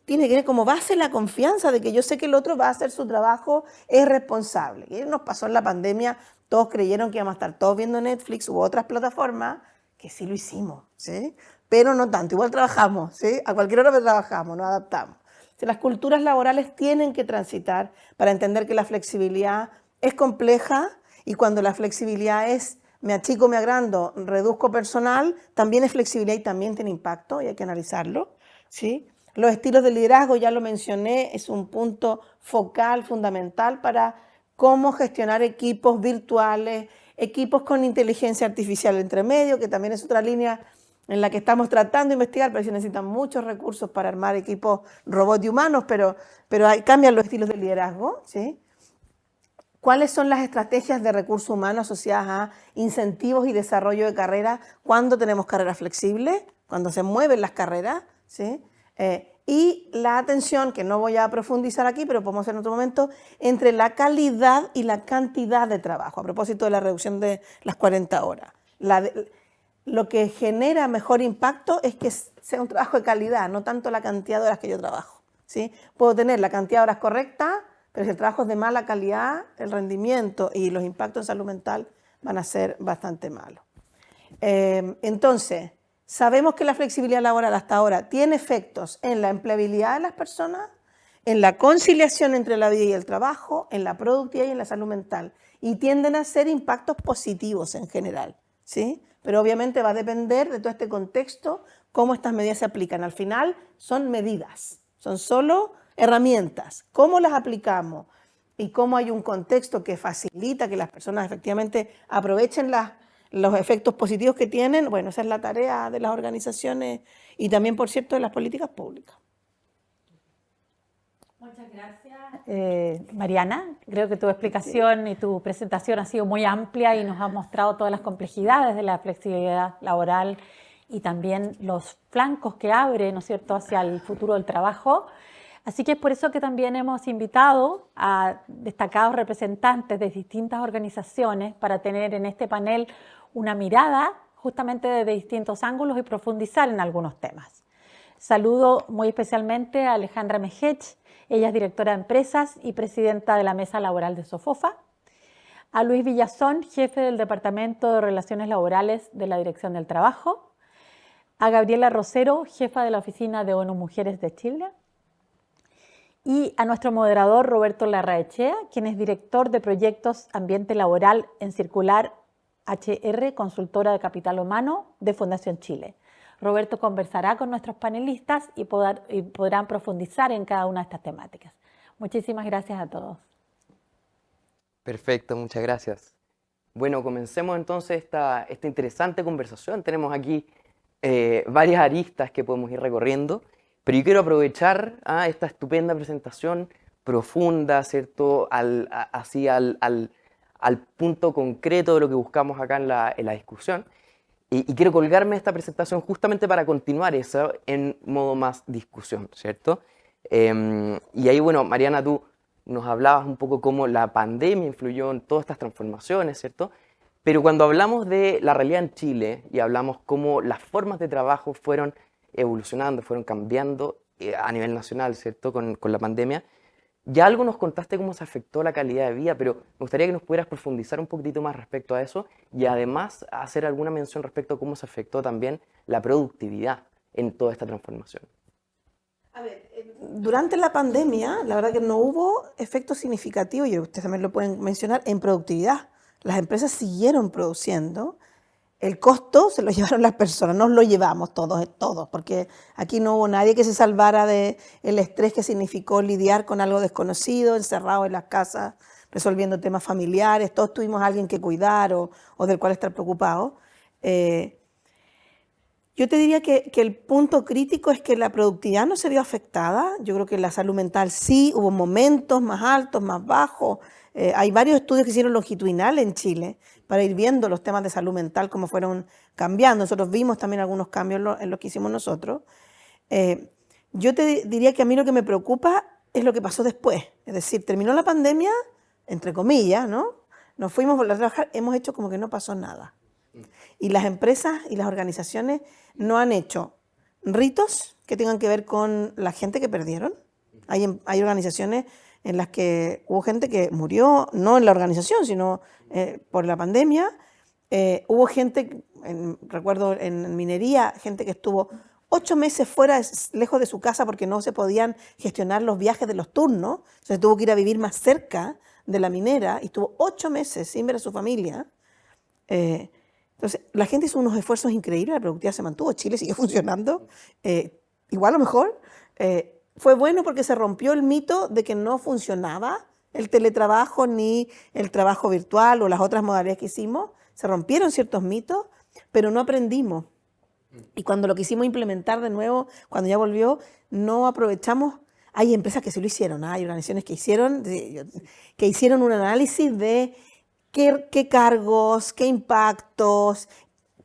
C: tiene que tener como base la confianza de que yo sé que el otro va a hacer su trabajo, es responsable. Y nos pasó en la pandemia, todos creyeron que íbamos a estar todos viendo Netflix u otras plataformas, que sí lo hicimos, ¿sí? Pero no tanto, igual trabajamos, ¿sí? A cualquier hora trabajamos, nos adaptamos. Las culturas laborales tienen que transitar para entender que la flexibilidad es compleja y cuando la flexibilidad es me achico, me agrando, reduzco personal, también es flexibilidad y también tiene impacto y hay que analizarlo, ¿sí? Los estilos de liderazgo, ya lo mencioné, es un punto focal, fundamental para cómo gestionar equipos virtuales, equipos con inteligencia artificial entre medio, que también es otra línea en la que estamos tratando de investigar, pero sí necesitan muchos recursos para armar equipos robots y humanos, pero cambian los estilos de liderazgo, ¿sí? ¿Cuáles son las estrategias de recursos humanos asociadas a incentivos y desarrollo de carrera cuando tenemos carreras flexibles, cuando se mueven las carreras, ¿sí? Y la atención, que no voy a profundizar aquí, pero podemos hacer en otro momento, entre la calidad y la cantidad de trabajo, a propósito de la reducción de las 40 horas. Lo que genera mejor impacto es que sea un trabajo de calidad, no tanto la cantidad de horas que yo trabajo, ¿sí? Puedo tener la cantidad de horas correcta, pero si el trabajo es de mala calidad, el rendimiento y los impactos en salud mental van a ser bastante malos. Entonces, sabemos que la flexibilidad laboral hasta ahora tiene efectos en la empleabilidad de las personas, en la conciliación entre la vida y el trabajo, en la productividad y en la salud mental, y tienden a ser impactos positivos en general, ¿sí? Pero obviamente va a depender de todo este contexto, cómo estas medidas se aplican. Al final son medidas, son solo herramientas. ¿Cómo las aplicamos? Y cómo hay un contexto que facilita que las personas efectivamente aprovechen los efectos positivos que tienen. Bueno, esa es la tarea de las organizaciones y también, por cierto, de las políticas públicas.
A: Muchas gracias, Mariana. Creo que tu explicación y tu presentación ha sido muy amplia y nos ha mostrado todas las complejidades de la flexibilidad laboral y también los flancos que abre, ¿no es cierto?, hacia el futuro del trabajo. Así que es por eso que también hemos invitado a destacados representantes de distintas organizaciones para tener en este panel una mirada justamente de distintos ángulos y profundizar en algunos temas. Saludo muy especialmente a Alejandra Mejech, ella es directora de empresas y presidenta de la mesa laboral de Sofofa, a Luis Villazón, jefe del Departamento de Relaciones Laborales de la Dirección del Trabajo, a Gabriela Rosero, jefa de la Oficina de ONU Mujeres de Chile, y a nuestro moderador Roberto Larraechea, quien es director de proyectos Ambiente Laboral en Circular HR, consultora de capital humano de Fundación Chile. Roberto conversará con nuestros panelistas y podrán profundizar en cada una de estas temáticas. Muchísimas gracias a todos.
D: Perfecto, muchas gracias. Bueno, comencemos entonces esta interesante conversación. Tenemos aquí varias aristas que podemos ir recorriendo, pero yo quiero aprovechar esta estupenda presentación profunda, ¿cierto?, así al punto concreto de lo que buscamos acá en la discusión. Y quiero colgarme esta presentación justamente para continuar eso en modo más discusión, ¿cierto? Y ahí, bueno, Mariana, tú nos hablabas un poco cómo la pandemia influyó en todas estas transformaciones, ¿cierto? Pero cuando hablamos de la realidad en Chile y hablamos cómo las formas de trabajo fueron evolucionando, fueron cambiando a nivel nacional, ¿cierto?, con la pandemia, ya algo nos contaste cómo se afectó la calidad de vida, pero me gustaría que nos pudieras profundizar un poquitito más respecto a eso y además hacer alguna mención respecto a cómo se afectó también la productividad en toda esta transformación.
C: A ver, durante la pandemia, la verdad que no hubo efectos significativos, y ustedes también lo pueden mencionar, en productividad. Las empresas siguieron produciendo. El costo se lo llevaron las personas, nos lo llevamos todos, porque aquí no hubo nadie que se salvara del estrés que significó lidiar con algo desconocido, encerrado en las casas, resolviendo temas familiares. Todos tuvimos a alguien que cuidar o del cual estar preocupado. Yo te diría que el punto crítico es que la productividad no se vio afectada. Yo creo que la salud mental sí, hubo momentos más altos, más bajos, Hay varios estudios que hicieron longitudinal en Chile para ir viendo los temas de salud mental, cómo fueron cambiando. Nosotros vimos también algunos cambios en lo que hicimos nosotros. Yo te diría que a mí lo que me preocupa es lo que pasó después. Es decir, terminó la pandemia, entre comillas, ¿no? Nos fuimos a trabajar, hemos hecho como que no pasó nada. Y las empresas y las organizaciones no han hecho ritos que tengan que ver con la gente que perdieron. Hay organizaciones en las que hubo gente que murió, no en la organización, sino por la pandemia. Hubo gente, recuerdo en minería, gente que estuvo 8 meses fuera, lejos de su casa porque no se podían gestionar los viajes de los turnos. Entonces tuvo que ir a vivir más cerca de la minera y estuvo 8 meses sin ver a su familia. Entonces la gente hizo unos esfuerzos increíbles, la productividad se mantuvo, Chile siguió funcionando, igual o mejor. Fue bueno porque se rompió el mito de que no funcionaba el teletrabajo ni el trabajo virtual o las otras modalidades que hicimos. Se rompieron ciertos mitos, pero no aprendimos. Y cuando lo quisimos implementar de nuevo, cuando ya volvió, no aprovechamos. Hay empresas que sí lo hicieron, hay organizaciones que hicieron un análisis de qué cargos, qué impactos,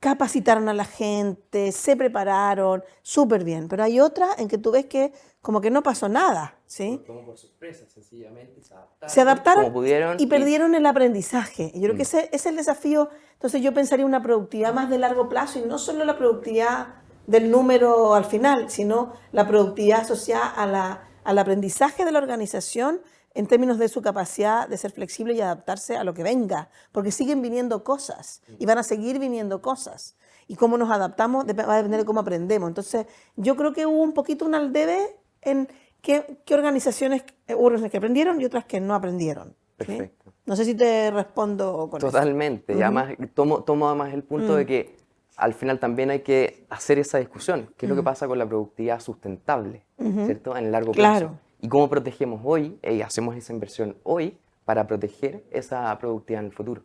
C: capacitaron a la gente, se prepararon, súper bien. Pero hay otras en que tú ves que como que no pasó nada, ¿sí?
D: Tomó por sorpresa, sencillamente
C: Se adaptaron
D: como pudieron
C: y perdieron el aprendizaje. Yo creo que ese es el desafío. Entonces yo pensaría una productividad más de largo plazo y no solo la productividad del número al final, sino la productividad asociada al aprendizaje de la organización en términos de su capacidad de ser flexible y adaptarse a lo que venga, porque siguen viniendo cosas y van a seguir viniendo cosas. Y cómo nos adaptamos va a depender de cómo aprendemos. Entonces yo creo que hubo un poquito un al debe en qué organizaciones, unas que aprendieron y otras que no aprendieron. ¿Sí?
D: Perfecto.
C: No sé si te respondo con
D: Totalmente. Y además tomo además el punto de que al final también hay que hacer esa discusión. ¿Qué es lo que pasa con la productividad sustentable, ¿cierto? En el largo plazo.
C: Claro.
D: Y cómo protegemos hoy, y hacemos esa inversión hoy para proteger esa productividad en el futuro,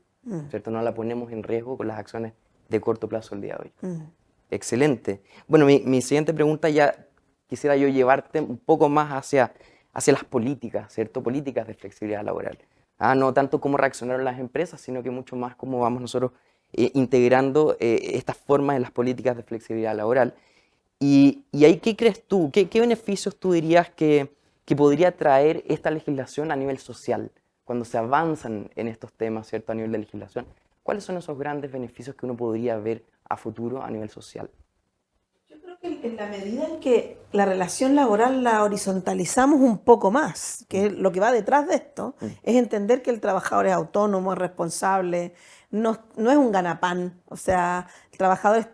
D: ¿cierto? No la ponemos en riesgo con las acciones de corto plazo el día de hoy. Excelente. Bueno, mi siguiente pregunta ya quisiera yo llevarte un poco más hacia las políticas, ¿cierto? Políticas de flexibilidad laboral. No tanto cómo reaccionaron las empresas, sino que mucho más cómo vamos nosotros integrando estas formas en las políticas de flexibilidad laboral. Y ahí, ¿qué crees tú? ¿Qué beneficios tú dirías que podría traer esta legislación a nivel social? Cuando se avanzan en estos temas, ¿cierto? A nivel de legislación, ¿cuáles son esos grandes beneficios que uno podría ver a futuro a nivel social?
C: Yo creo que en la medida en que la relación laboral la horizontalizamos un poco más, que es lo que va detrás de esto, es entender que el trabajador es autónomo, es responsable, no es un ganapán. O sea, el trabajador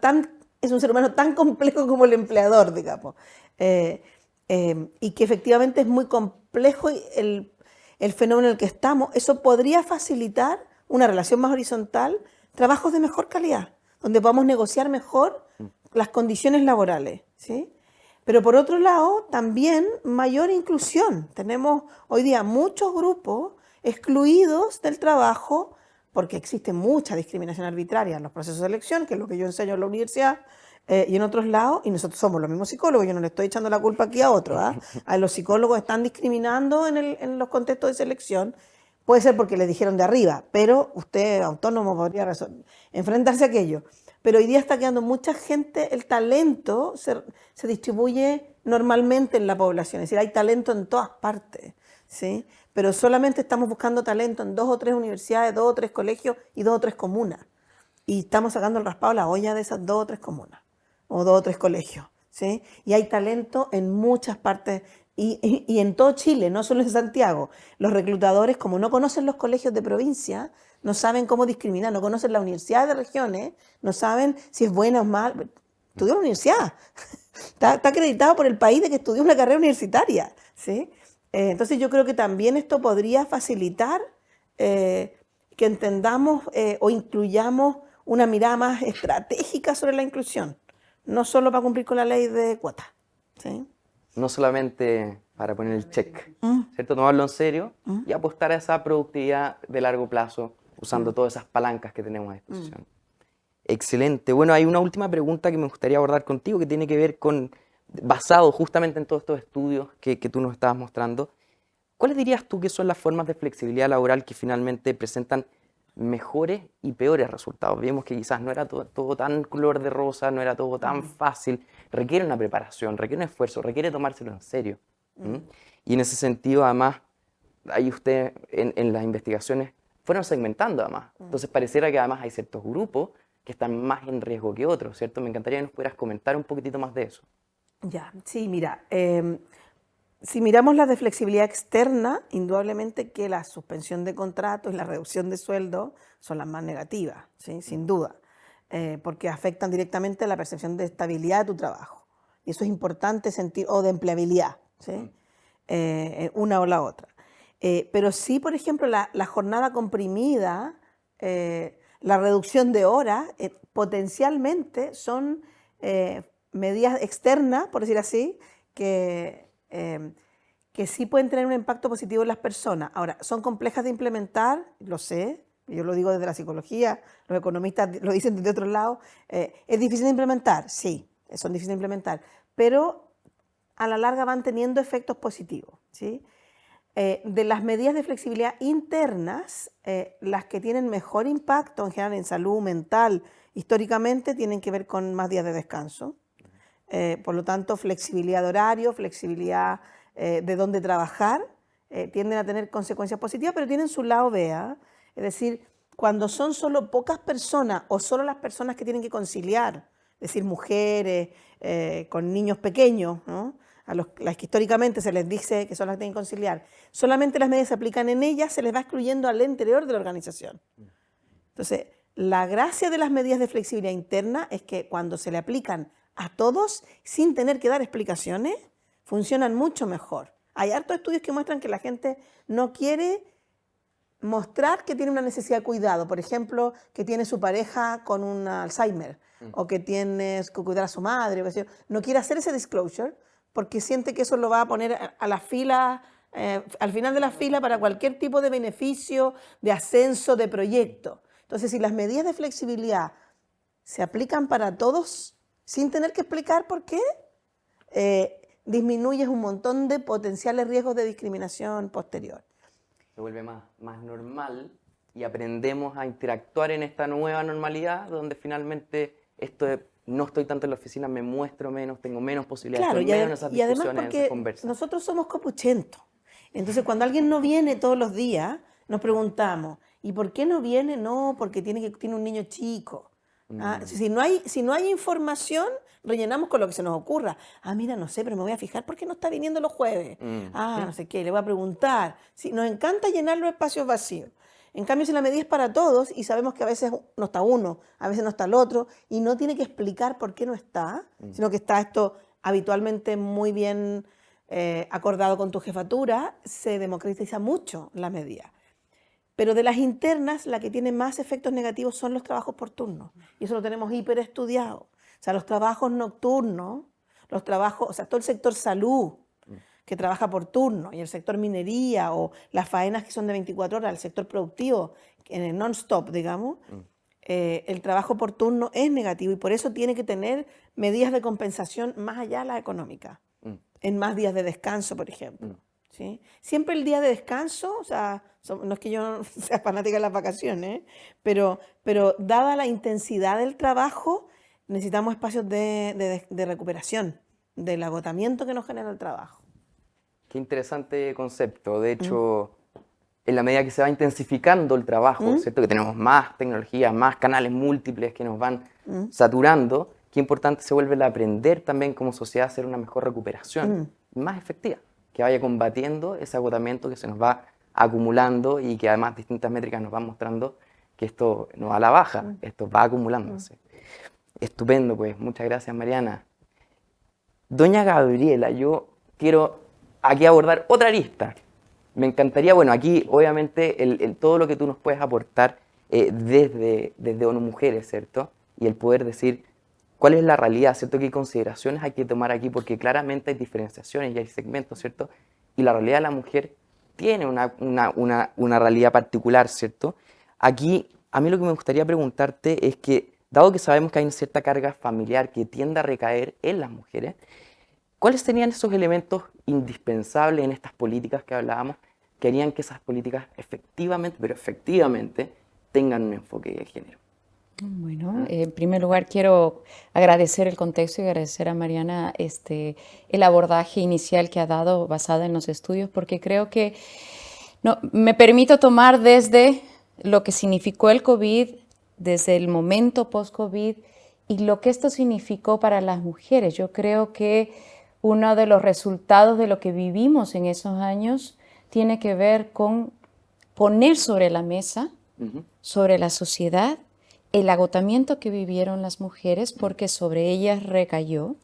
C: es un ser humano tan complejo como el empleador, digamos. Y que efectivamente es muy complejo el fenómeno en el que estamos. Eso podría facilitar una relación más horizontal, trabajos de mejor calidad, donde podamos negociar mejor las condiciones laborales, ¿sí? Pero por otro lado, también mayor inclusión. Tenemos hoy día muchos grupos excluidos del trabajo porque existe mucha discriminación arbitraria en los procesos de selección, que es lo que yo enseño en la universidad, y en otros lados, y nosotros somos los mismos psicólogos, yo no le estoy echando la culpa aquí a otros. A los psicólogos están discriminando en los contextos de selección. Puede ser porque les dijeron de arriba, pero usted, autónomo, podría enfrentarse a aquello. Pero hoy día está quedando mucha gente, el talento se distribuye normalmente en la población, es decir, hay talento en todas partes, ¿sí? Pero solamente estamos buscando talento en 2 o 3 universidades, 2 o 3 colegios y 2 o 3 comunas. Y estamos sacando el raspado a la olla de esas 2 o 3 comunas, o 2 o 3 colegios, ¿sí? Y hay talento en muchas partes. Y en todo Chile, no solo en Santiago. Los reclutadores, como no conocen los colegios de provincia, no saben cómo discriminar, no conocen la universidad de regiones, no saben si es buena o mal. Estudió en la universidad, está acreditado por el país de que estudió una carrera universitaria, ¿sí? Entonces yo creo que también esto podría facilitar que entendamos o incluyamos una mirada más estratégica sobre la inclusión, no solo para cumplir con la ley de cuotas, ¿sí?
D: No solamente para poner el check, ¿cierto? Tomarlo en serio y apostar a esa productividad de largo plazo usando todas esas palancas que tenemos a disposición. Excelente. Bueno, hay una última pregunta que me gustaría abordar contigo que tiene que ver basado justamente en todos estos estudios que tú nos estabas mostrando. ¿Cuáles dirías tú que son las formas de flexibilidad laboral que finalmente presentan mejores y peores resultados? Vimos que quizás no era todo tan color de rosa, no era todo tan fácil, requiere una preparación, requiere un esfuerzo, requiere tomárselo en serio. Y en ese sentido, además, ahí usted en las investigaciones fueron segmentando además. Entonces pareciera que además hay ciertos grupos que están más en riesgo que otros, ¿cierto? Me encantaría que nos pudieras comentar un poquitito más de eso.
C: Ya, sí, mira, si miramos las de flexibilidad externa, indudablemente que la suspensión de contratos y la reducción de sueldo son las más negativas, ¿sí? Sin duda, porque afectan directamente a la percepción de estabilidad de tu trabajo. Y eso es importante sentir, o de empleabilidad, ¿sí? Una o la otra. Pero sí, por ejemplo, la jornada comprimida, la reducción de horas, potencialmente son medidas externas, por decir así, que sí pueden tener un impacto positivo en las personas. Ahora, son complejas de implementar, lo sé, yo lo digo desde la psicología, los economistas lo dicen desde otro lado, es difícil de implementar, sí, son difíciles de implementar, pero a la larga van teniendo efectos positivos, ¿sí? De las medidas de flexibilidad internas, las que tienen mejor impacto en general en salud mental, históricamente tienen que ver con más días de descanso. Por lo tanto, flexibilidad de horario, flexibilidad de dónde trabajar, tienden a tener consecuencias positivas, pero tienen su lado B, ¿eh? Es decir, cuando son solo pocas personas o solo las personas que tienen que conciliar, es decir, mujeres con niños pequeños, ¿no? A las que históricamente se les dice que son las que tienen que conciliar, solamente las medidas se aplican en ellas, se les va excluyendo al interior de la organización. Entonces, la gracia de las medidas de flexibilidad interna es que cuando se le aplican a todos, sin tener que dar explicaciones, funcionan mucho mejor. Hay hartos estudios que muestran que la gente no quiere mostrar que tiene una necesidad de cuidado, por ejemplo, que tiene su pareja con un Alzheimer, o que tiene que cuidar a su madre, o que no quiere hacer ese disclosure, porque siente que eso lo va a poner a la fila, al final de la fila para cualquier tipo de beneficio, de ascenso, de proyecto. Entonces, si las medidas de flexibilidad se aplican para todos, sin tener que explicar por qué, disminuyes un montón de potenciales riesgos de discriminación posterior.
D: Se vuelve más normal y aprendemos a interactuar en esta nueva normalidad donde finalmente no estoy tanto en la oficina, me muestro menos, tengo menos posibilidades,
C: Claro,
D: menos en esas
C: y además
D: discusiones, en esas
C: porque
D: conversas.
C: nosotros somos copuchentos. Entonces, cuando alguien no viene todos los días, nos preguntamos, ¿y por qué no viene? No, porque tiene un niño chico. Si no hay información, rellenamos con lo que se nos ocurra. Mira, no sé, pero me voy a fijar por qué no está viniendo los jueves. No sé qué, le voy a preguntar. Sí, nos encanta llenar los espacios vacíos. En cambio, si la medida es para todos y sabemos que a veces no está uno, a veces no está el otro, y no tiene que explicar por qué no está, sino que está esto habitualmente muy bien acordado con tu jefatura, se democratiza mucho la medida. Pero de las internas, la que tiene más efectos negativos son los trabajos por turno. Y eso lo tenemos hiperestudiado. O sea, los trabajos nocturnos, todo el sector salud, que trabaja por turno, y el sector minería, o las faenas que son de 24 horas, el sector productivo, en el non-stop, digamos, el trabajo por turno es negativo y por eso tiene que tener medidas de compensación más allá de las económicas, en más días de descanso, por ejemplo. ¿Sí? Siempre el día de descanso, o sea, no es que yo sea fanática de las vacaciones, pero dada la intensidad del trabajo, necesitamos espacios de recuperación del agotamiento que nos genera el trabajo.
D: Qué interesante concepto. De hecho, en la medida que se va intensificando el trabajo, ¿cierto? Que tenemos más tecnología, más canales múltiples que nos van saturando, qué importante se vuelve el aprender también como sociedad a hacer una mejor recuperación, más efectiva, que vaya combatiendo ese agotamiento que se nos va acumulando y que además distintas métricas nos van mostrando que esto no va a la baja, esto va acumulándose. Estupendo, pues. Muchas gracias, Mariana. Doña Gabriela, yo quiero aquí abordar otra arista. Me encantaría, bueno, aquí obviamente todo lo que tú nos puedes aportar desde ONU Mujeres, ¿cierto? Y el poder decir cuál es la realidad, ¿cierto? ¿Qué consideraciones hay que tomar aquí? Porque claramente hay diferenciaciones y hay segmentos, ¿cierto? Y la realidad de la mujer tiene una realidad particular, ¿cierto? Aquí, a mí lo que me gustaría preguntarte es que, dado que sabemos que hay una cierta carga familiar que tiende a recaer en las mujeres, ¿cuáles serían esos elementos indispensables en estas políticas que hablábamos que harían que esas políticas efectivamente, pero efectivamente, tengan un enfoque de género.
E: Bueno, en primer lugar quiero agradecer el contexto y agradecer a Mariana el abordaje inicial que ha dado basado en los estudios, porque creo que me permito tomar desde lo que significó el COVID, desde el momento post-COVID y lo que esto significó para las mujeres. Yo creo que uno de los resultados de lo que vivimos en esos años tiene que ver con poner sobre la mesa, sobre la sociedad, el agotamiento que vivieron las mujeres, porque sobre ellas recayó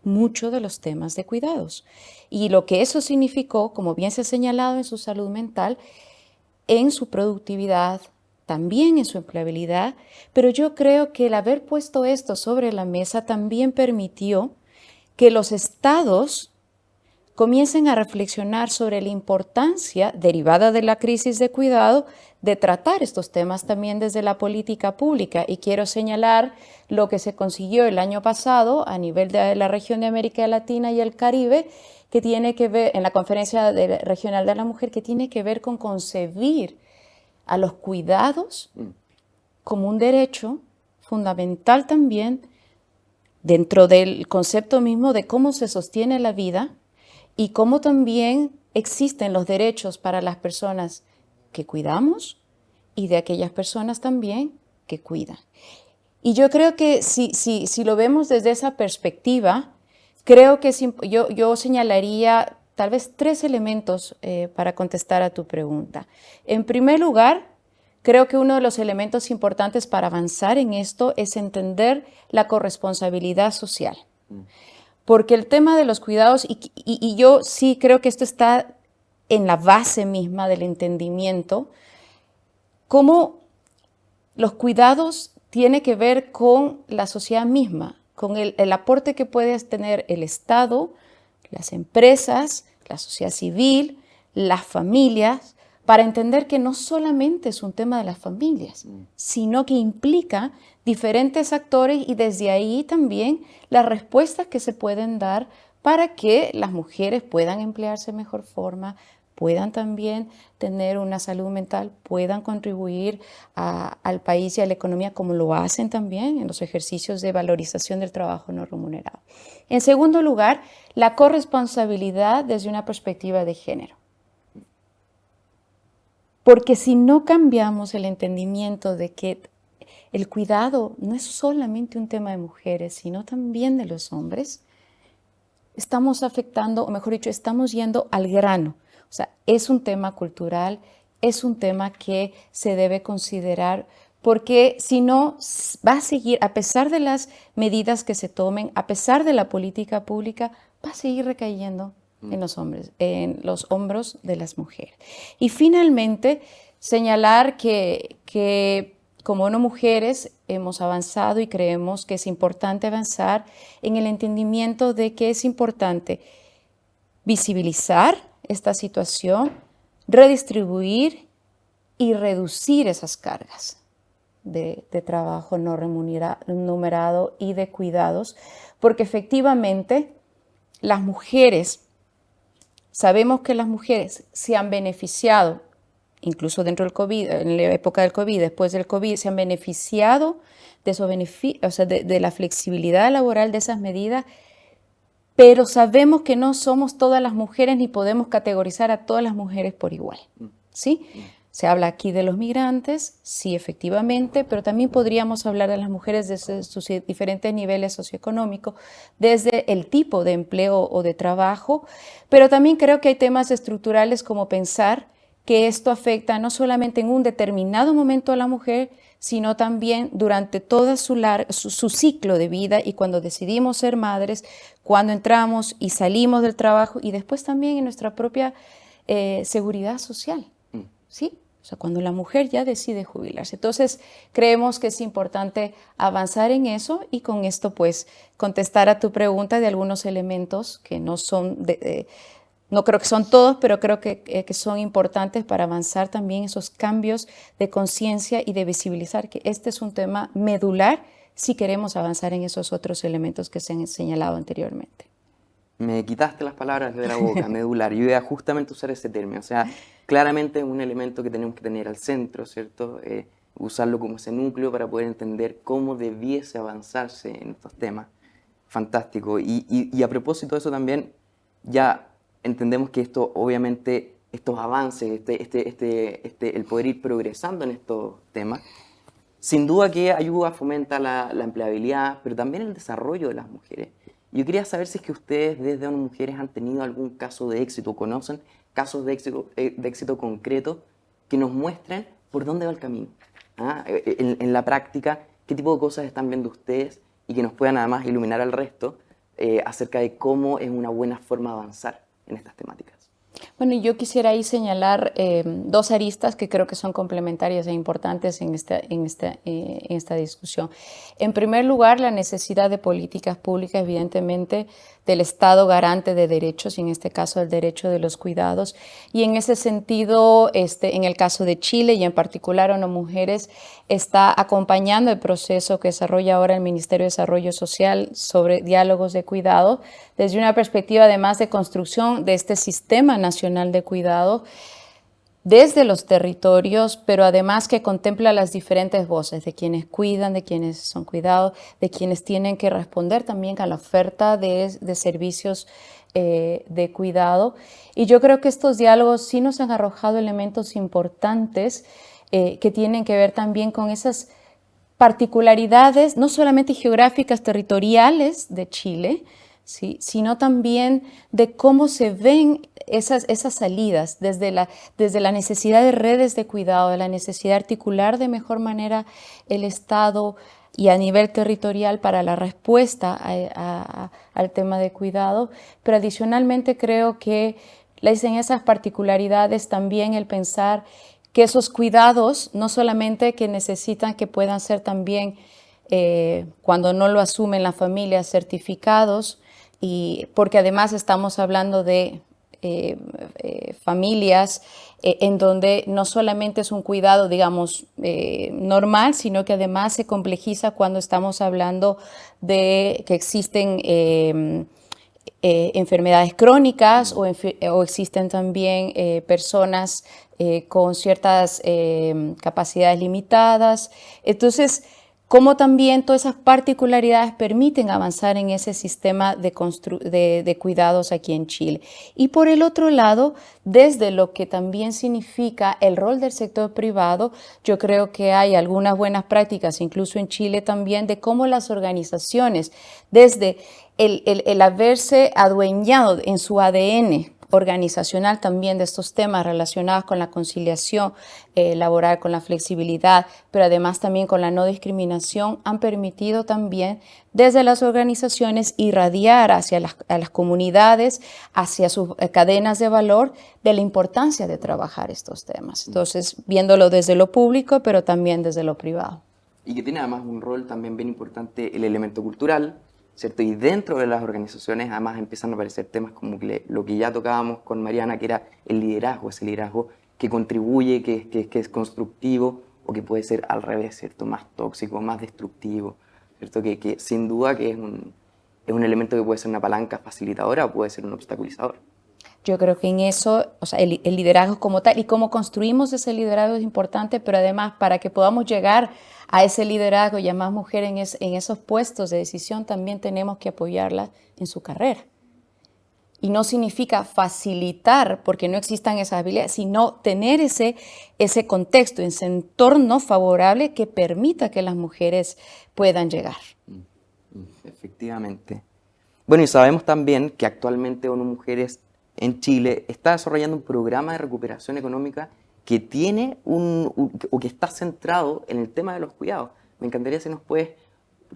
E: mucho de los temas de cuidados. Y lo que eso significó, como bien se ha señalado, en su salud mental, en su productividad, también en su empleabilidad, pero yo creo que el haber puesto esto sobre la mesa también permitió que los estados comiencen a reflexionar sobre la importancia derivada de la crisis de cuidado de tratar estos temas también desde la política pública. Y quiero señalar lo que se consiguió el año pasado a nivel de la región de América Latina y el Caribe, que tiene que ver, en la Conferencia Regional de la Mujer, que tiene que ver con concebir a los cuidados como un derecho fundamental también dentro del concepto mismo de cómo se sostiene la vida y cómo también existen los derechos para las personas que cuidamos y de aquellas personas también que cuidan. Y yo creo que si lo vemos desde esa perspectiva, creo que yo señalaría tal vez 3 elementos para contestar a tu pregunta. En primer lugar, creo que uno de los elementos importantes para avanzar en esto es entender la corresponsabilidad social. Porque el tema de los cuidados, y yo sí creo que esto está en la base misma del entendimiento, cómo los cuidados tienen que ver con la sociedad misma, con el aporte que puede tener el Estado, las empresas, la sociedad civil, las familias, para entender que no solamente es un tema de las familias, sino que implica diferentes actores y desde ahí también las respuestas que se pueden dar para que las mujeres puedan emplearse de mejor forma, puedan también tener una salud mental, puedan contribuir al país y a la economía como lo hacen también en los ejercicios de valorización del trabajo no remunerado. En segundo lugar, la corresponsabilidad desde una perspectiva de género. Porque si no cambiamos el entendimiento de que el cuidado no es solamente un tema de mujeres, sino también de los hombres, estamos afectando, o mejor dicho, estamos yendo al grano. O sea, es un tema cultural, es un tema que se debe considerar, porque si no, va a seguir, a pesar de las medidas que se tomen, a pesar de la política pública, va a seguir recayendo en los hombres, en los hombros de las mujeres. Y finalmente, señalar que como no mujeres hemos avanzado y creemos que es importante avanzar en el entendimiento de que es importante visibilizar esta situación, redistribuir y reducir esas cargas de trabajo no remunerado y de cuidados, porque efectivamente las mujeres, sabemos que las mujeres se han beneficiado, incluso dentro del COVID, en la época del COVID, después del COVID, se han beneficiado de esos beneficios, o sea, de la flexibilidad laboral de esas medidas, pero sabemos que no somos todas las mujeres ni podemos categorizar a todas las mujeres por igual, ¿sí? Se habla aquí de los migrantes, sí, efectivamente, pero también podríamos hablar de las mujeres desde sus diferentes niveles socioeconómicos, desde el tipo de empleo o de trabajo, pero también creo que hay temas estructurales como pensar que esto afecta no solamente en un determinado momento a la mujer, sino también durante todo su ciclo de vida y cuando decidimos ser madres, cuando entramos y salimos del trabajo y después también en nuestra propia seguridad social, ¿sí? O sea, cuando la mujer ya decide jubilarse. Entonces, creemos que es importante avanzar en eso y con esto, pues, contestar a tu pregunta de algunos elementos que no son, no creo que son todos, pero creo que son importantes para avanzar también esos cambios de conciencia y de visibilizar que este es un tema medular si queremos avanzar en esos otros elementos que se han señalado anteriormente.
D: Me quitaste las palabras de la boca, medular. Yo iba justamente a usar ese término. O sea, claramente es un elemento que tenemos que tener al centro, ¿cierto? Usarlo como ese núcleo para poder entender cómo debiese avanzarse en estos temas. Fantástico. Y a propósito de eso también, ya entendemos que esto, obviamente, estos avances, el poder ir progresando en estos temas, sin duda que ayuda, fomenta la empleabilidad, pero también el desarrollo de las mujeres. Yo quería saber si es que ustedes desde ONU Mujeres han tenido algún caso de éxito, conocen casos de éxito concretos que nos muestren por dónde va el camino. En la práctica, qué tipo de cosas están viendo ustedes y que nos puedan además iluminar al resto acerca de cómo es una buena forma de avanzar en estas temáticas.
E: Bueno, yo quisiera ahí señalar dos aristas que creo que son complementarias e importantes en esta discusión. En primer lugar, la necesidad de políticas públicas, evidentemente, del Estado garante de derechos, y en este caso el derecho de los cuidados. Y en ese sentido, en el caso de Chile y en particular ONU Mujeres, está acompañando el proceso que desarrolla ahora el Ministerio de Desarrollo Social sobre diálogos de cuidado, desde una perspectiva además de construcción de este sistema nacional de cuidado desde los territorios, pero además que contempla las diferentes voces de quienes cuidan, de quienes son cuidados, de quienes tienen que responder también a la oferta de servicios de cuidado. Y yo creo que estos diálogos sí nos han arrojado elementos importantes que tienen que ver también con esas particularidades, no solamente geográficas, territoriales de Chile, ¿sí?, sino también de cómo se ven esas salidas desde la necesidad de redes de cuidado, de la necesidad de articular de mejor manera el Estado y a nivel territorial para la respuesta al tema de cuidado. Pero adicionalmente creo que en esas particularidades también el pensar que esos cuidados no solamente que necesitan que puedan ser también, cuando no lo asumen las familias, certificados, y porque además estamos hablando de familias en donde no solamente es un cuidado, digamos, normal, sino que además se complejiza cuando estamos hablando de que existen enfermedades crónicas o existen también personas con ciertas capacidades limitadas. Entonces, cómo también todas esas particularidades permiten avanzar en ese sistema de cuidados aquí en Chile. Y por el otro lado, desde lo que también significa el rol del sector privado, yo creo que hay algunas buenas prácticas, incluso en Chile también, de cómo las organizaciones, desde el haberse adueñado en su ADN organizacional también de estos temas relacionados con la conciliación laboral, con la flexibilidad, pero además también con la no discriminación, han permitido también desde las organizaciones irradiar hacia a las comunidades, hacia sus cadenas de valor, de la importancia de trabajar estos temas. Entonces, viéndolo desde lo público, pero también desde lo privado.
D: Y que tiene además un rol también bien importante el elemento cultural, ¿cierto? Y dentro de las organizaciones además empiezan a aparecer temas como lo que ya tocábamos con Mariana, que era el liderazgo, ese liderazgo que contribuye, que es constructivo, o que puede ser al revés, ¿cierto? Más tóxico, más destructivo, ¿cierto? Que sin duda que es un elemento que puede ser una palanca facilitadora o puede ser un obstaculizador.
E: Yo creo que en eso, o sea, el liderazgo como tal y cómo construimos ese liderazgo es importante, pero además para que podamos llegar a ese liderazgo y a más mujeres en esos puestos de decisión, también tenemos que apoyarlas en su carrera. Y no significa facilitar porque no existan esas habilidades, sino tener ese contexto, ese entorno favorable que permita que las mujeres puedan llegar.
D: Efectivamente. Bueno, y sabemos también que actualmente ONU Mujeres en Chile está desarrollando un programa de recuperación económica que tiene o que está centrado en el tema de los cuidados. Me encantaría si nos puedes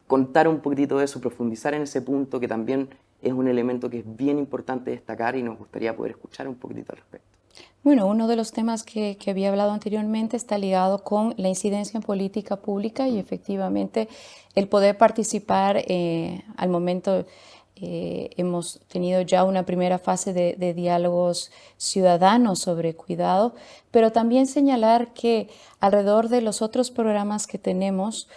D: contar un poquitito de eso, profundizar en ese punto que también es un elemento que es bien importante destacar y nos gustaría poder escuchar un poquitito al respecto.
E: Bueno, uno de los temas que había hablado anteriormente está ligado con la incidencia en política pública y efectivamente el poder participar al momento. Hemos tenido ya una primera fase de diálogos ciudadanos sobre cuidado, pero también señalar que alrededor de los otros programas que tenemos,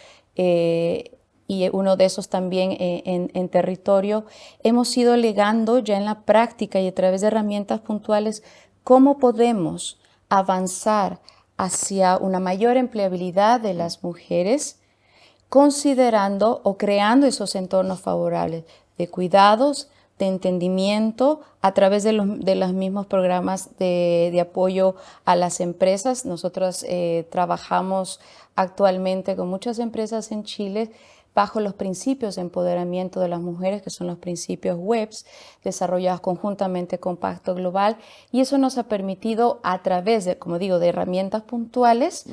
E: y uno de esos también en territorio, hemos ido legando ya en la práctica y a través de herramientas puntuales cómo podemos avanzar hacia una mayor empleabilidad de las mujeres, considerando o creando esos entornos favorables de cuidados, de entendimiento a través de los mismos programas de apoyo a las empresas. Nosotros trabajamos actualmente con muchas empresas en Chile bajo los principios de empoderamiento de las mujeres, que son los principios WEBs, desarrollados conjuntamente con Pacto Global, y eso nos ha permitido a través de, como digo, de herramientas puntuales,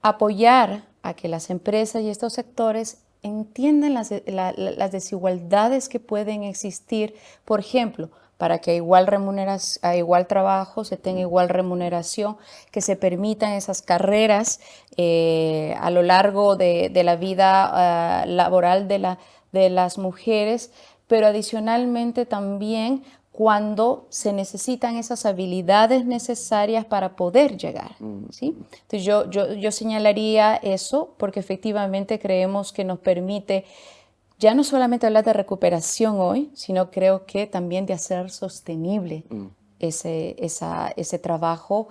E: apoyar a que las empresas y estos sectores entiendan las desigualdades que pueden existir, por ejemplo, para que a igual trabajo se tenga igual remuneración, que se permitan esas carreras a lo largo de la vida laboral de las mujeres, pero adicionalmente también cuando se necesitan esas habilidades necesarias para poder llegar, ¿sí? Entonces yo señalaría eso porque efectivamente creemos que nos permite ya no solamente hablar de recuperación hoy, sino creo que también de hacer sostenible ese trabajo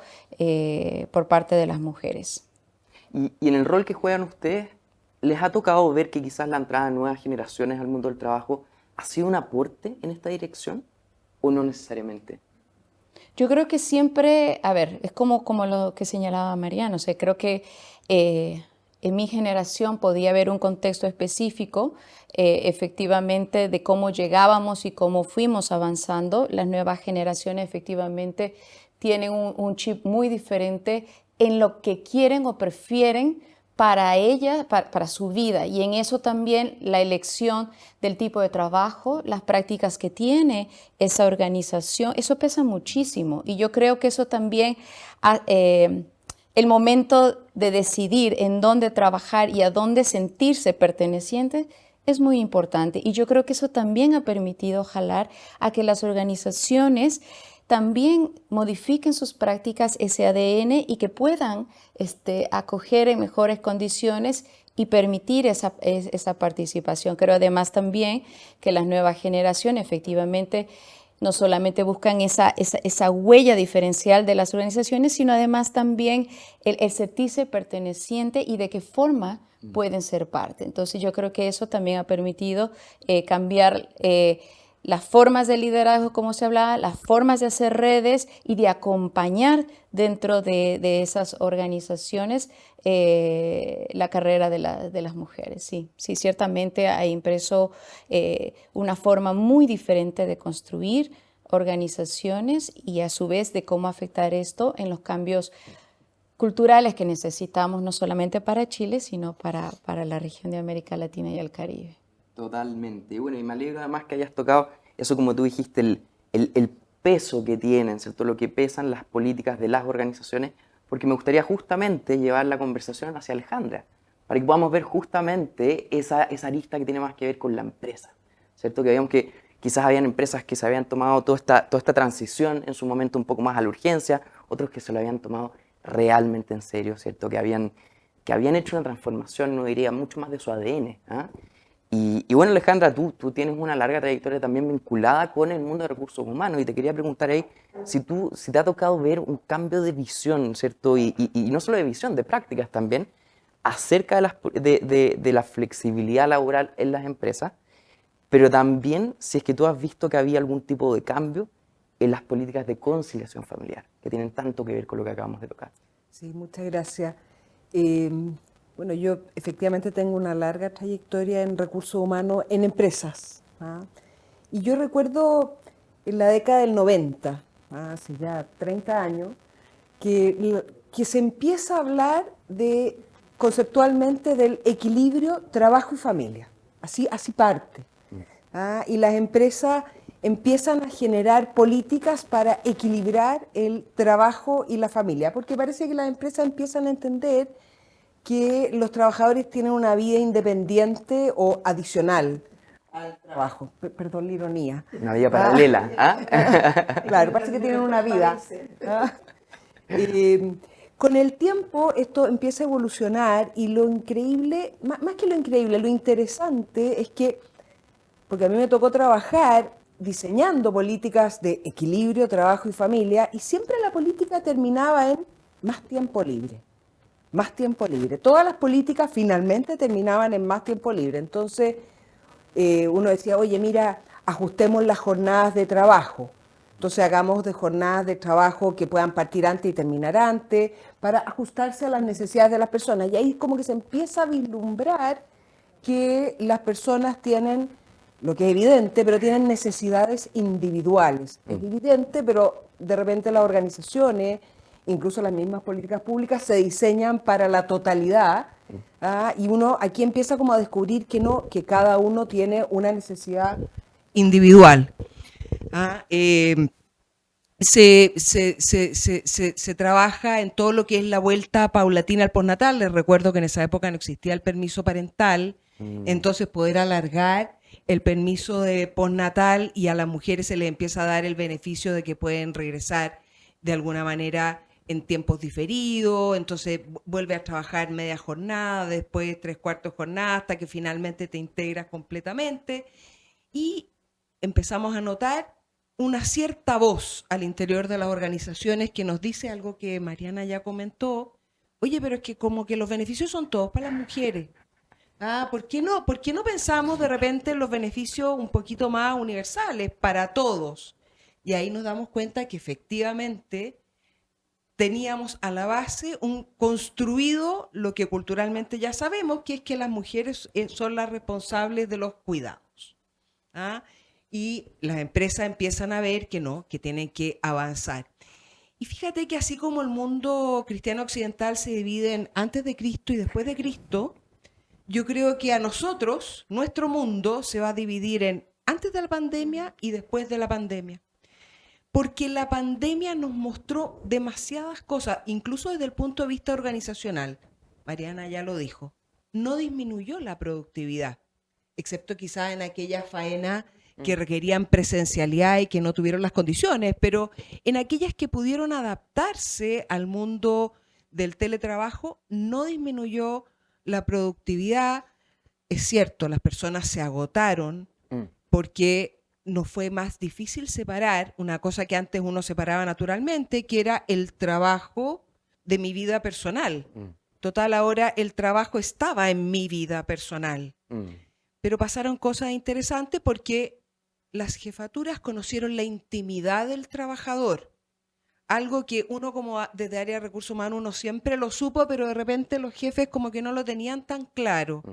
E: por parte de las mujeres.
D: Y en el rol que juegan ustedes, ¿les ha tocado ver que quizás la entrada de nuevas generaciones al mundo del trabajo ha sido un aporte en esta dirección o no necesariamente?
E: Yo creo que siempre, a ver, es como lo que señalaba Mariana, o sea, creo que en mi generación podía haber un contexto específico, efectivamente, de cómo llegábamos y cómo fuimos avanzando. Las nuevas generaciones efectivamente tienen un chip muy diferente en lo que quieren o prefieren para ella, para su vida, y en eso también la elección del tipo de trabajo, las prácticas que tiene esa organización, eso pesa muchísimo, y yo creo que eso también, el momento de decidir en dónde trabajar y a dónde sentirse perteneciente es muy importante, y yo creo que eso también ha permitido jalar a que las organizaciones también modifiquen sus prácticas, ese ADN, y que puedan acoger en mejores condiciones y permitir esa participación. Creo además también que las nuevas generaciones efectivamente no solamente buscan esa huella diferencial de las organizaciones, sino además también el sentirse perteneciente y de qué forma pueden ser parte. Entonces yo creo que eso también ha permitido cambiar las formas de liderazgo, como se hablaba, las formas de hacer redes y de acompañar dentro de esas organizaciones la carrera de las mujeres. Sí, ciertamente ha impreso una forma muy diferente de construir organizaciones y a su vez de cómo afectar esto en los cambios culturales que necesitamos no solamente para Chile, sino para la región de América Latina y el Caribe.
D: Totalmente. Y bueno, y me alegra además que hayas tocado eso, como tú dijiste, el peso que tienen, ¿cierto? Lo que pesan las políticas de las organizaciones, porque me gustaría justamente llevar la conversación hacia Alejandra, para que podamos ver justamente esa arista que tiene más que ver con la empresa, ¿cierto? Que veíamos que quizás habían empresas que se habían tomado toda esta transición en su momento un poco más a la urgencia, otros que se lo habían tomado realmente en serio, ¿cierto? Que habían hecho una transformación, no diría, mucho más de su ADN, ¿ah? Y bueno, Alejandra, tú tienes una larga trayectoria también vinculada con el mundo de recursos humanos, y te quería preguntar ahí si te ha tocado ver un cambio de visión, ¿cierto? Y no solo de visión, de prácticas también, acerca de la flexibilidad laboral en las empresas, pero también si es que tú has visto que había algún tipo de cambio en las políticas de conciliación familiar, que tienen tanto que ver con lo que acabamos de tocar.
F: Sí, muchas gracias. Bueno, yo efectivamente tengo una larga trayectoria en recursos humanos en empresas, ¿ah? Y yo recuerdo en la década del 90, hace ya 30 años, que se empieza a hablar conceptualmente del equilibrio trabajo y familia. Así parte. Y las empresas empiezan a generar políticas para equilibrar el trabajo y la familia, porque parece que las empresas empiezan a entender que los trabajadores tienen una vida independiente o adicional al trabajo. Perdón la ironía.
D: Una vida paralela.
F: Claro, parece que tienen una vida. Con el tiempo esto empieza a evolucionar y lo increíble, más que lo increíble, lo interesante es que, porque a mí me tocó trabajar diseñando políticas de equilibrio, trabajo y familia, y siempre la política terminaba en más tiempo libre, más tiempo libre. Todas las políticas finalmente terminaban en más tiempo libre. Entonces uno decía, oye, mira, ajustemos las jornadas de trabajo. Entonces hagamos de jornadas de trabajo que puedan partir antes y terminar antes, para ajustarse a las necesidades de las personas. Y ahí como que se empieza a vislumbrar que las personas tienen, lo que es evidente, pero tienen necesidades individuales. Es evidente, pero de repente las organizaciones, incluso las mismas políticas públicas, se diseñan para la totalidad. Y uno aquí empieza como a descubrir que no, que cada uno tiene una necesidad individual. Se trabaja en todo lo que es la vuelta paulatina al postnatal. Les recuerdo que en esa época no existía el permiso parental, entonces poder alargar el permiso de postnatal, y a las mujeres se les empieza a dar el beneficio de que pueden regresar de alguna manera en tiempos diferidos, entonces vuelve a trabajar media jornada, después 3/4 jornada, hasta que finalmente te integras completamente. Y empezamos a notar una cierta voz al interior de las organizaciones que nos dice algo que Mariana ya comentó. Oye, pero es que como que los beneficios son todos para las mujeres. ¿Por qué no? ¿Por qué no pensamos de repente en los beneficios un poquito más universales para todos? Y ahí nos damos cuenta que efectivamente teníamos a la base construido lo que culturalmente ya sabemos, que es que las mujeres son las responsables de los cuidados. Y las empresas empiezan a ver que no, que tienen que avanzar. Y fíjate que así como el mundo cristiano occidental se divide en antes de Cristo y después de Cristo, yo creo que a nosotros, nuestro mundo se va a dividir en antes de la pandemia y después de la pandemia. Porque la pandemia nos mostró demasiadas cosas, incluso desde el punto de vista organizacional. Mariana ya lo dijo, no disminuyó la productividad, excepto quizás en aquellas faenas que requerían presencialidad y que no tuvieron las condiciones, pero en aquellas que pudieron adaptarse al mundo del teletrabajo, no disminuyó la productividad. Es cierto, las personas se agotaron porque nos fue más difícil separar una cosa que antes uno separaba naturalmente, que era el trabajo de mi vida personal. Total, ahora el trabajo estaba en mi vida personal. Pero pasaron cosas interesantes porque las jefaturas conocieron la intimidad del trabajador. Algo que uno como desde área de recursos humanos uno siempre lo supo, pero de repente los jefes como que no lo tenían tan claro.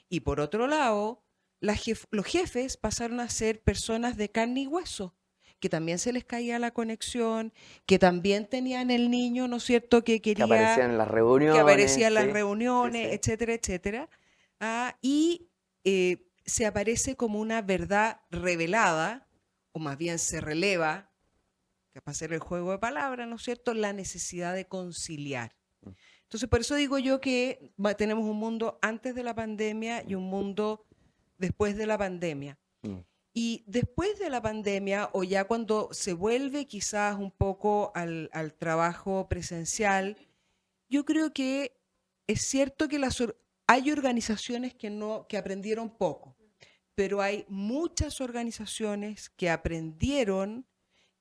F: Y por otro lado, los jefes pasaron a ser personas de carne y hueso, que también se les caía la conexión, que también tenían el niño, ¿no es cierto?, que quería...
D: Que aparecían en las reuniones.
F: Que aparecía en las
D: sí,
F: reuniones,
D: sí.
F: etcétera, etcétera. Se aparece como una verdad revelada, o más bien se releva, que para hacer el juego de palabras, ¿no es cierto?, la necesidad de conciliar. Entonces, por eso digo yo que tenemos un mundo antes de la pandemia y un mundo después de la pandemia. Y después de la pandemia, o ya cuando se vuelve quizás un poco al trabajo presencial, yo creo que es cierto que hay organizaciones que aprendieron poco, pero hay muchas organizaciones que aprendieron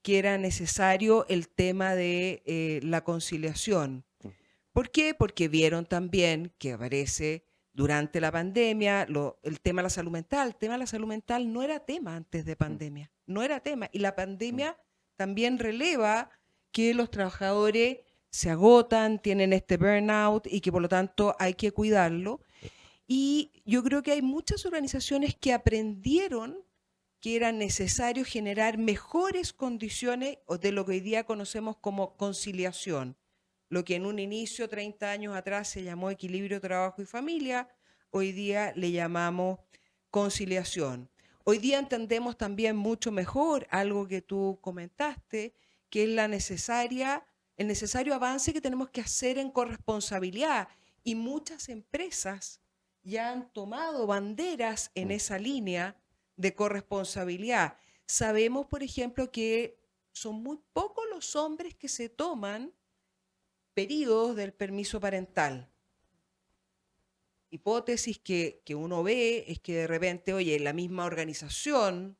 F: que era necesario el tema de la conciliación. ¿Por qué? Porque vieron también que aparece durante la pandemia el tema de la salud mental. El tema de la salud mental no era tema antes de pandemia, no era tema. Y la pandemia también releva que los trabajadores se agotan, tienen este burnout y que por lo tanto hay que cuidarlo. Y yo creo que hay muchas organizaciones que aprendieron que era necesario generar mejores condiciones de lo que hoy día conocemos como conciliación. Lo que en un inicio, 30 años atrás, se llamó equilibrio trabajo y familia, hoy día le llamamos conciliación. Hoy día entendemos también mucho mejor algo que tú comentaste, que es el necesario avance que tenemos que hacer en corresponsabilidad. Y muchas empresas ya han tomado banderas en esa línea de corresponsabilidad. Sabemos, por ejemplo, que son muy pocos los hombres que se toman periodos del permiso parental. Hipótesis que uno ve es que de repente, oye, la misma organización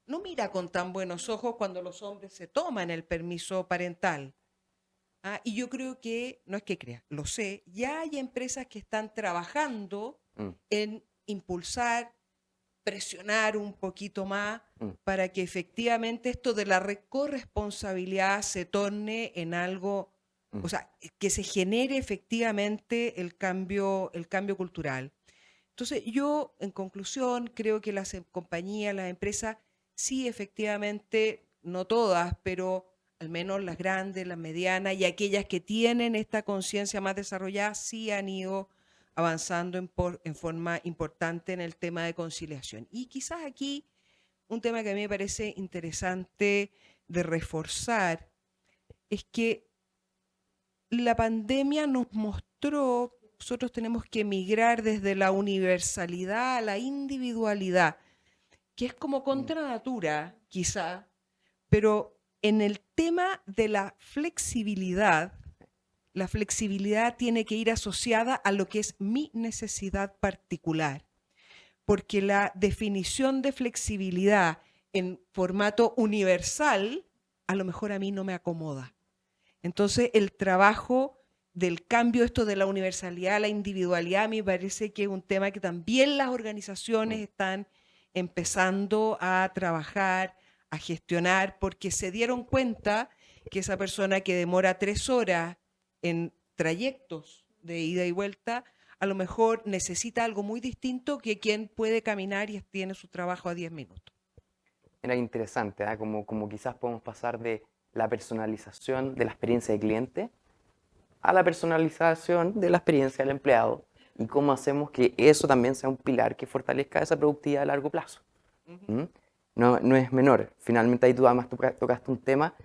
F: no mira con tan buenos ojos cuando los hombres se toman el permiso parental. Y yo creo que, no es que crea, lo sé, ya hay empresas que están trabajando en impulsar, presionar un poquito más para que efectivamente esto de la corresponsabilidad se torne en algo, o sea, que se genere efectivamente el cambio cultural. Entonces, yo, en conclusión, creo que las compañías, las empresas, sí, efectivamente, no todas, pero al menos las grandes, las medianas y aquellas que tienen esta conciencia más desarrollada, sí han ido avanzando en forma importante en el tema de conciliación. Y quizás aquí un tema que a mí me parece interesante de reforzar es que la pandemia nos mostró que nosotros tenemos que migrar desde la universalidad a la individualidad, que es como contra natura, quizá, pero en el tema de la flexibilidad tiene que ir asociada a lo que es mi necesidad particular, porque la definición de flexibilidad en formato universal a lo mejor a mí no me acomoda. Entonces, el trabajo del cambio, esto de la universalidad a la individualidad, me parece que es un tema que también las organizaciones están empezando a trabajar, a gestionar, porque se dieron cuenta que esa persona que demora 3 horas en trayectos de ida y vuelta, a lo mejor necesita algo muy distinto que quien puede caminar y tiene su trabajo a 10 minutos.
D: Era interesante, ¿eh? Como quizás podemos pasar de la personalización de la experiencia del cliente a la personalización de la experiencia del empleado y cómo hacemos que eso también sea un pilar que fortalezca esa productividad a largo plazo. No es menor. Finalmente ahí tú además tocaste un tema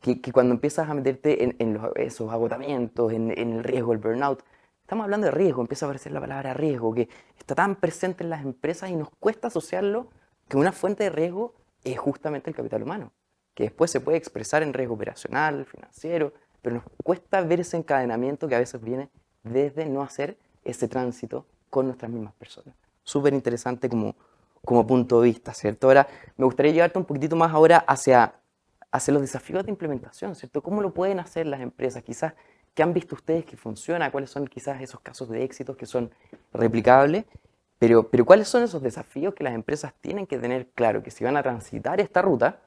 D: que cuando empiezas a meterte en esos agotamientos, en el riesgo, el burnout, estamos hablando de riesgo, empieza a aparecer la palabra riesgo, que está tan presente en las empresas y nos cuesta asociarlo que una fuente de riesgo es justamente el capital humano, que después se puede expresar en riesgo operacional, financiero, pero nos cuesta ver ese encadenamiento que a veces viene desde no hacer ese tránsito con nuestras mismas personas. Súper interesante como punto de vista, ¿cierto? Ahora, me gustaría llevarte un poquitito más ahora hacia los desafíos de implementación, ¿cierto? ¿Cómo lo pueden hacer las empresas? Quizás, ¿qué han visto ustedes que funciona? ¿Cuáles son quizás esos casos de éxito que son replicables? Pero ¿cuáles son esos desafíos que las empresas tienen que tener claro? Que si van a transitar esta ruta,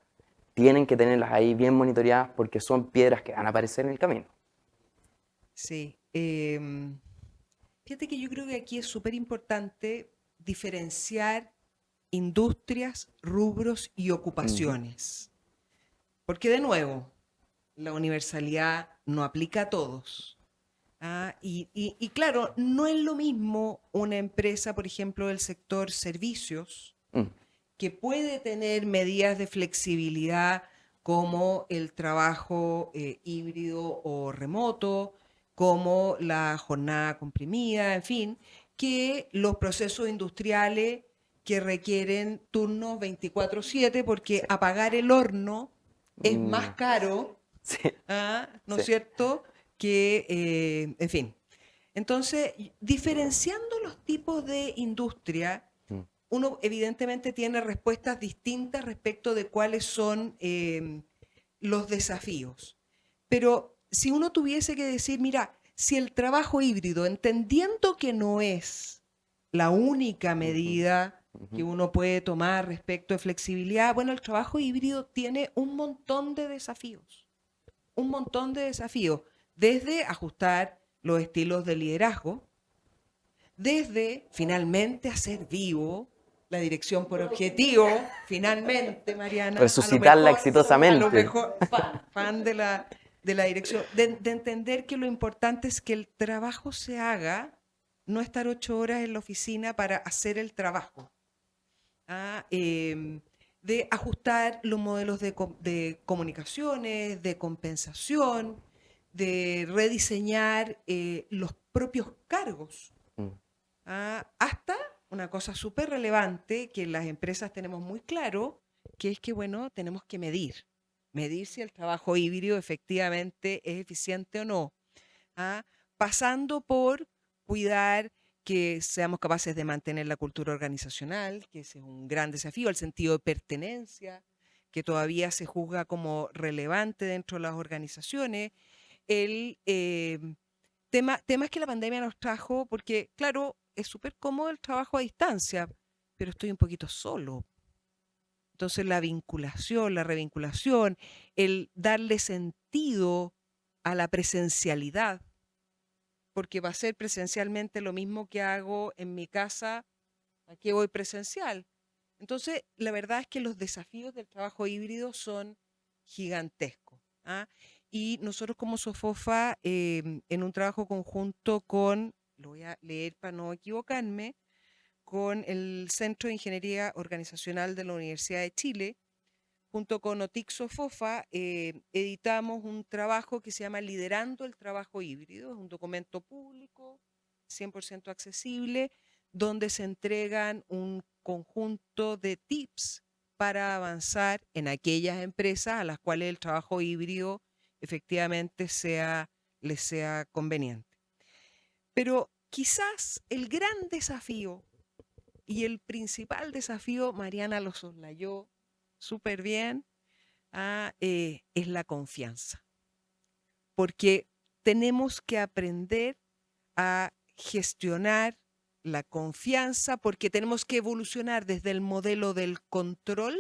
D: tienen que tenerlas ahí bien monitoreadas porque son piedras que van a aparecer en el camino.
F: Sí. Fíjate que yo creo que aquí es súper importante diferenciar industrias, rubros y ocupaciones. Porque de nuevo, la universalidad no aplica a todos. Y claro, no es lo mismo una empresa, por ejemplo, del sector servicios, que puede tener medidas de flexibilidad como el trabajo híbrido o remoto, como la jornada comprimida, en fin, que los procesos industriales que requieren turnos 24/7 porque apagar el horno es más caro, ¿no es cierto?, que, en fin. Entonces, diferenciando los tipos de industria, uno evidentemente tiene respuestas distintas respecto de cuáles son los desafíos. Pero si uno tuviese que decir, mira, si el trabajo híbrido, entendiendo que no es la única medida que uno puede tomar respecto de flexibilidad, bueno, el trabajo híbrido tiene un montón de desafíos. Un montón de desafíos. Desde ajustar los estilos de liderazgo, desde finalmente hacer vivo la dirección por objetivo, finalmente, Mariana.
D: Resucitarla exitosamente.
F: A lo mejor, fan de la dirección. De entender que lo importante es que el trabajo se haga, no estar 8 horas en la oficina para hacer el trabajo. De ajustar los modelos de comunicaciones, de compensación, de rediseñar los propios cargos. Hasta una cosa súper relevante que las empresas tenemos muy claro, que es que, bueno, tenemos que medir si el trabajo híbrido efectivamente es eficiente o no. pasando por cuidar que seamos capaces de mantener la cultura organizacional, que ese es un gran desafío, el sentido de pertenencia, que todavía se juzga como relevante dentro de las organizaciones, el temas que la pandemia nos trajo, porque claro, es súper cómodo el trabajo a distancia, pero estoy un poquito solo. Entonces la vinculación, la revinculación, el darle sentido a la presencialidad, porque va a ser presencialmente lo mismo que hago en mi casa, aquí voy presencial. Entonces, la verdad es que los desafíos del trabajo híbrido son gigantescos. Y nosotros como SOFOFA, en un trabajo conjunto con, lo voy a leer para no equivocarme, con el Centro de Ingeniería Organizacional de la Universidad de Chile, junto con OTIC SOFOFA, editamos un trabajo que se llama Liderando el Trabajo Híbrido. Es un documento público, 100% accesible, donde se entregan un conjunto de tips para avanzar en aquellas empresas a las cuales el trabajo híbrido efectivamente les sea conveniente. Pero quizás el gran desafío y el principal desafío, Mariana lo soslayó súper bien, es la confianza. Porque tenemos que aprender a gestionar la confianza, porque tenemos que evolucionar desde el modelo del control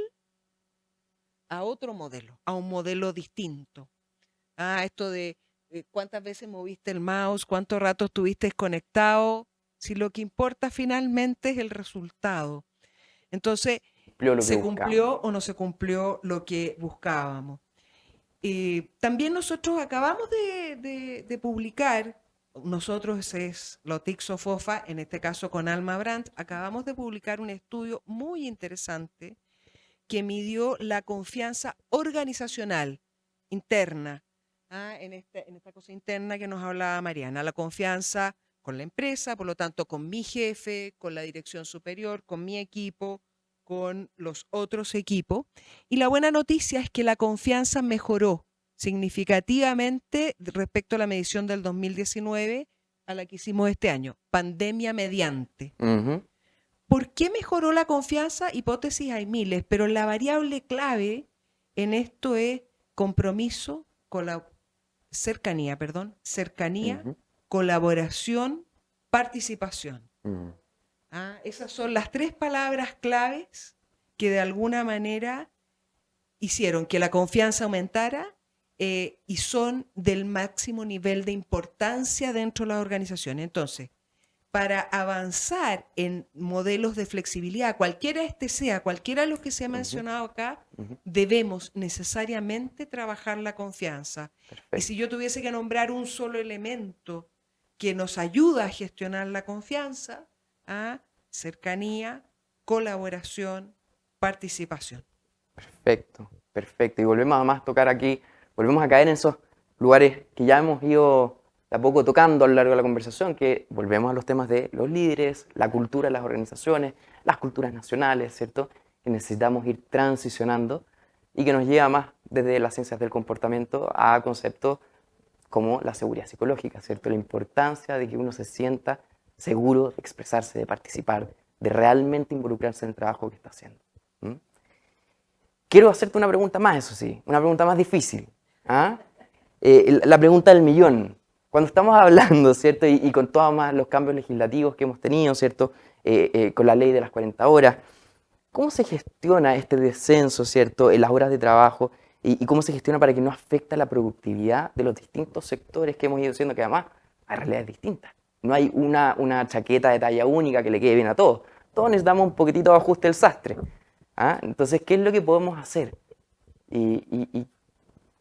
F: a otro modelo, a un modelo distinto. Esto de cuántas veces moviste el mouse, cuánto rato estuviste desconectado, si lo que importa finalmente es el resultado. Entonces, ¿se cumplió o no se cumplió lo que buscábamos? También nosotros acabamos de publicar, nosotros es la OTIC SOFOFA, en este caso con Alma Brandt, acabamos de publicar un estudio muy interesante que midió la confianza organizacional interna, en esta cosa interna que nos hablaba Mariana, la confianza con la empresa, por lo tanto con mi jefe, con la dirección superior, con mi equipo, con los otros equipos. Y la buena noticia es que la confianza mejoró significativamente respecto a la medición del 2019 a la que hicimos este año, pandemia mediante. ¿Por qué mejoró la confianza? Hipótesis hay miles, pero la variable clave en esto es compromiso, cercanía, colaboración, participación. Esas son las 3 palabras claves que de alguna manera hicieron que la confianza aumentara y son del máximo nivel de importancia dentro de las organizaciones. Entonces, para avanzar en modelos de flexibilidad, cualquiera de los que se ha mencionado acá, debemos necesariamente trabajar la confianza. Perfecto. Y si yo tuviese que nombrar un solo elemento que nos ayuda a gestionar la confianza, cercanía, colaboración, participación.
D: Perfecto, perfecto. Y volvemos además a tocar aquí, volvemos a caer en esos lugares que ya hemos ido de a poco tocando a lo largo de la conversación, que volvemos a los temas de los líderes, la cultura de las organizaciones, las culturas nacionales, ¿cierto? Que necesitamos ir transicionando y que nos lleva más desde las ciencias del comportamiento a conceptos como la seguridad psicológica, ¿cierto? La importancia de que uno se sienta seguro de expresarse, de participar, de realmente involucrarse en el trabajo que está haciendo. Quiero hacerte una pregunta más, eso sí, una pregunta más difícil. La pregunta del millón. Cuando estamos hablando, ¿cierto? Y con todos más los cambios legislativos que hemos tenido, ¿cierto? Con la ley de las 40 horas, ¿cómo se gestiona este descenso, ¿cierto? En las horas de trabajo y cómo se gestiona para que no afecte la productividad de los distintos sectores que hemos ido diciendo, que además hay realidades distintas? No hay una chaqueta de talla única que le quede bien a todos. Todos necesitamos un poquitito de ajuste del sastre. Entonces, ¿qué es lo que podemos hacer? ¿Y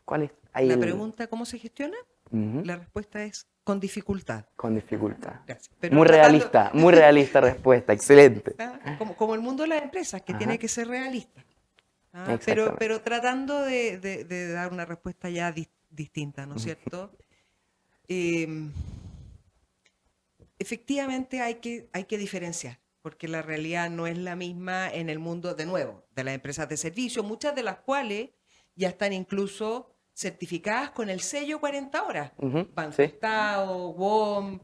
D: cuál es ahí
F: la pregunta, ¿cómo se gestiona? La respuesta es con dificultad.
D: Con dificultad.
F: Pero
D: muy realista respuesta, excelente.
F: Como el mundo de las empresas, que tiene que ser realista. Pero tratando de dar una respuesta ya distinta, ¿no es cierto? Efectivamente hay que diferenciar, porque la realidad no es la misma en el mundo, de nuevo, de las empresas de servicio, muchas de las cuales ya están incluso certificadas con el sello 40 horas.
D: Ujú,
F: Banco
D: sí.
F: Estado, WOM,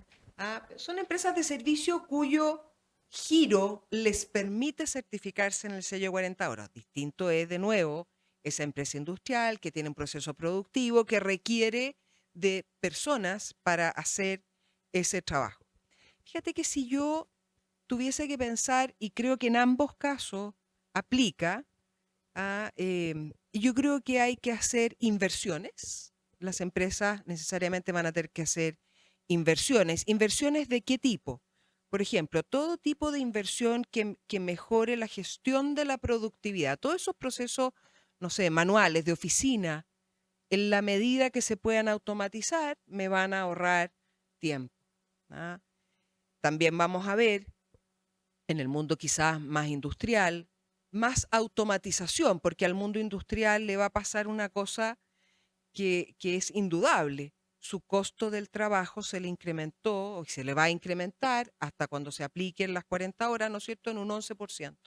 F: son empresas de servicio cuyo giro les permite certificarse en el sello 40 horas. Distinto es, de nuevo, esa empresa industrial que tiene un proceso productivo que requiere de personas para hacer ese trabajo. Fíjate que si yo tuviese que pensar, y creo que en ambos casos aplica, yo creo que hay que hacer inversiones. Las empresas necesariamente van a tener que hacer inversiones. ¿Inversiones de qué tipo? Por ejemplo, todo tipo de inversión que mejore la gestión de la productividad. Todos esos procesos, no sé, manuales de oficina, en la medida que se puedan automatizar, me van a ahorrar tiempo. ¿Ah? También vamos a ver en el mundo quizás más industrial, más automatización, porque al mundo industrial le va a pasar una cosa que es indudable. Su costo del trabajo se le incrementó, o se le va a incrementar hasta cuando se apliquen las 40 horas, ¿no es cierto?, en un 11%.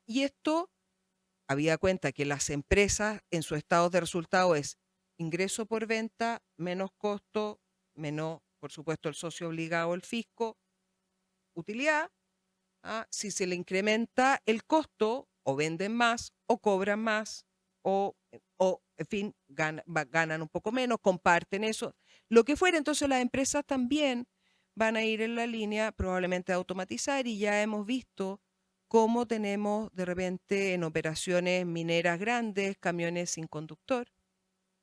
F: Y esto, habida cuenta que las empresas en su estado de resultado es ingreso por venta, menos costo, menos, por supuesto, el socio obligado, el fisco, utilidad. Si se le incrementa el costo, o venden más, o cobran más, o en fin, ganan un poco menos, comparten eso, lo que fuera. Entonces las empresas también van a ir en la línea probablemente de automatizar, y ya hemos visto cómo tenemos de repente en operaciones mineras grandes camiones sin conductor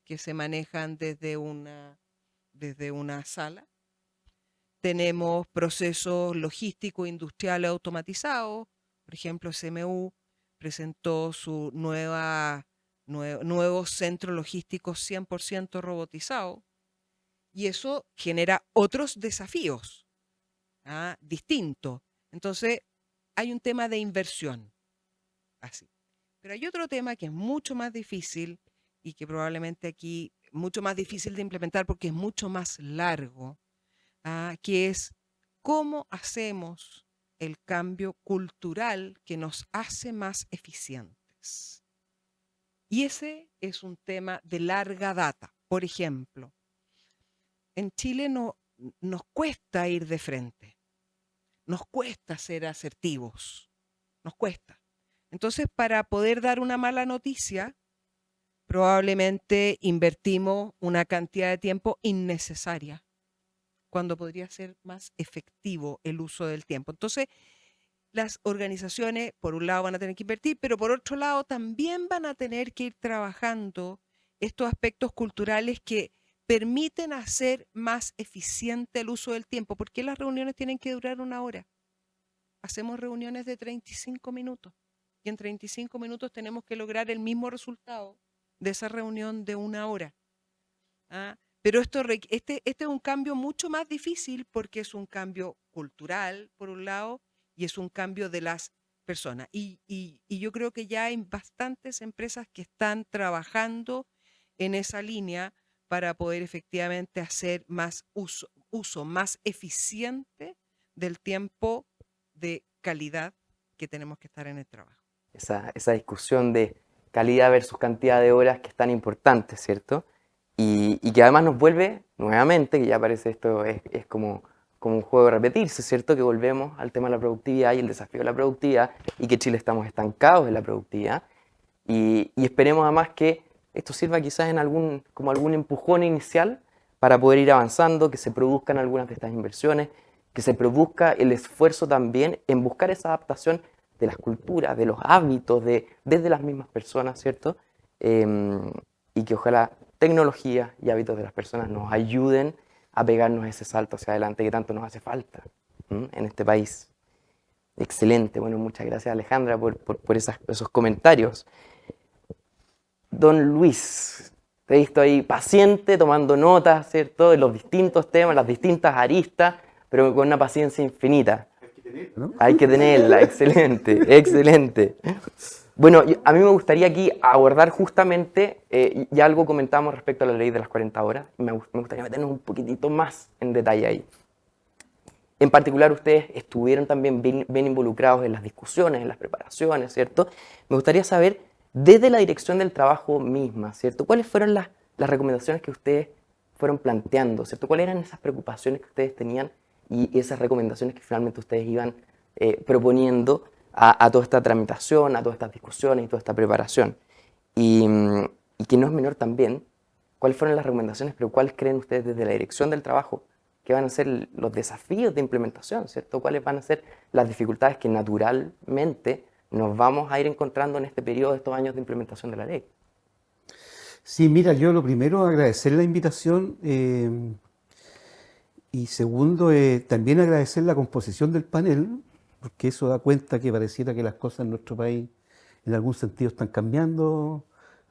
F: que se manejan desde una sala. Tenemos procesos logísticos industriales automatizados. Por ejemplo, CMU presentó su nuevo centro logístico 100% robotizado, y eso genera otros desafíos distintos. Entonces, hay un tema de inversión, así. Pero hay otro tema que es mucho más difícil, y que probablemente aquí mucho más difícil de implementar porque es mucho más largo, que es cómo hacemos el cambio cultural que nos hace más eficientes. Y ese es un tema de larga data. Por ejemplo, en Chile nos cuesta ir de frente, nos cuesta ser asertivos, nos cuesta. Entonces, para poder dar una mala noticia, probablemente invertimos una cantidad de tiempo innecesaria, cuando podría ser más efectivo el uso del tiempo. Entonces, las organizaciones, por un lado, van a tener que invertir, pero por otro lado, también van a tener que ir trabajando estos aspectos culturales que permiten hacer más eficiente el uso del tiempo. ¿Por qué las reuniones tienen que durar 1 hora? Hacemos reuniones de 35 minutos, y en 35 minutos tenemos que lograr el mismo resultado de esa reunión de 1 hora. Pero este es un cambio mucho más difícil, porque es un cambio cultural, por un lado, y es un cambio de las personas. Y yo creo que ya hay bastantes empresas que están trabajando en esa línea para poder efectivamente hacer más uso más eficiente del tiempo de calidad que tenemos que estar en el trabajo.
D: Esa discusión de calidad versus cantidad de horas, que es tan importante, ¿cierto? Y que además nos vuelve nuevamente, que ya parece esto es como un juego de repetirse, ¿cierto? Que volvemos al tema de la productividad y el desafío de la productividad, y que Chile estamos estancados en la productividad. Y esperemos además que esto sirva quizás como algún empujón inicial para poder ir avanzando, que se produzcan algunas de estas inversiones, que se produzca el esfuerzo también en buscar esa adaptación de las culturas, de los hábitos, desde las mismas personas, ¿cierto? Y que ojalá tecnología y hábitos de las personas nos ayuden a pegarnos ese salto hacia adelante que tanto nos hace falta en este país. Excelente. Bueno, muchas gracias, Alejandra, por esos comentarios. Don Luis, te he visto ahí paciente, tomando notas, ¿cierto?, de los distintos temas, las distintas aristas, pero con una paciencia infinita. Hay que tenerla, ¿no? Hay que tenerla, excelente, excelente. Bueno, a mí me gustaría aquí abordar justamente, ya algo comentamos respecto a la ley de las 40 horas, y me gustaría meternos un poquitito más en detalle ahí. En particular, ustedes estuvieron también bien involucrados en las discusiones, en las preparaciones, ¿cierto? Me gustaría saber Desde la dirección del trabajo misma, ¿cierto? ¿Cuáles fueron las recomendaciones que ustedes fueron planteando, ¿cierto? ¿Cuáles eran esas preocupaciones que ustedes tenían y esas recomendaciones que finalmente ustedes iban proponiendo a toda esta tramitación, a todas estas discusiones y toda esta preparación? Y que no es menor también, ¿cuáles fueron las recomendaciones, pero cuáles creen ustedes desde la dirección del trabajo que van a ser los desafíos de implementación, ¿cierto? ¿Cuáles van a ser las dificultades que naturalmente nos vamos a ir encontrando en este periodo de estos años de implementación de la ley?
G: Sí, mira, yo lo primero agradecer la invitación y segundo también agradecer la composición del panel, porque eso da cuenta que pareciera que las cosas en nuestro país en algún sentido están cambiando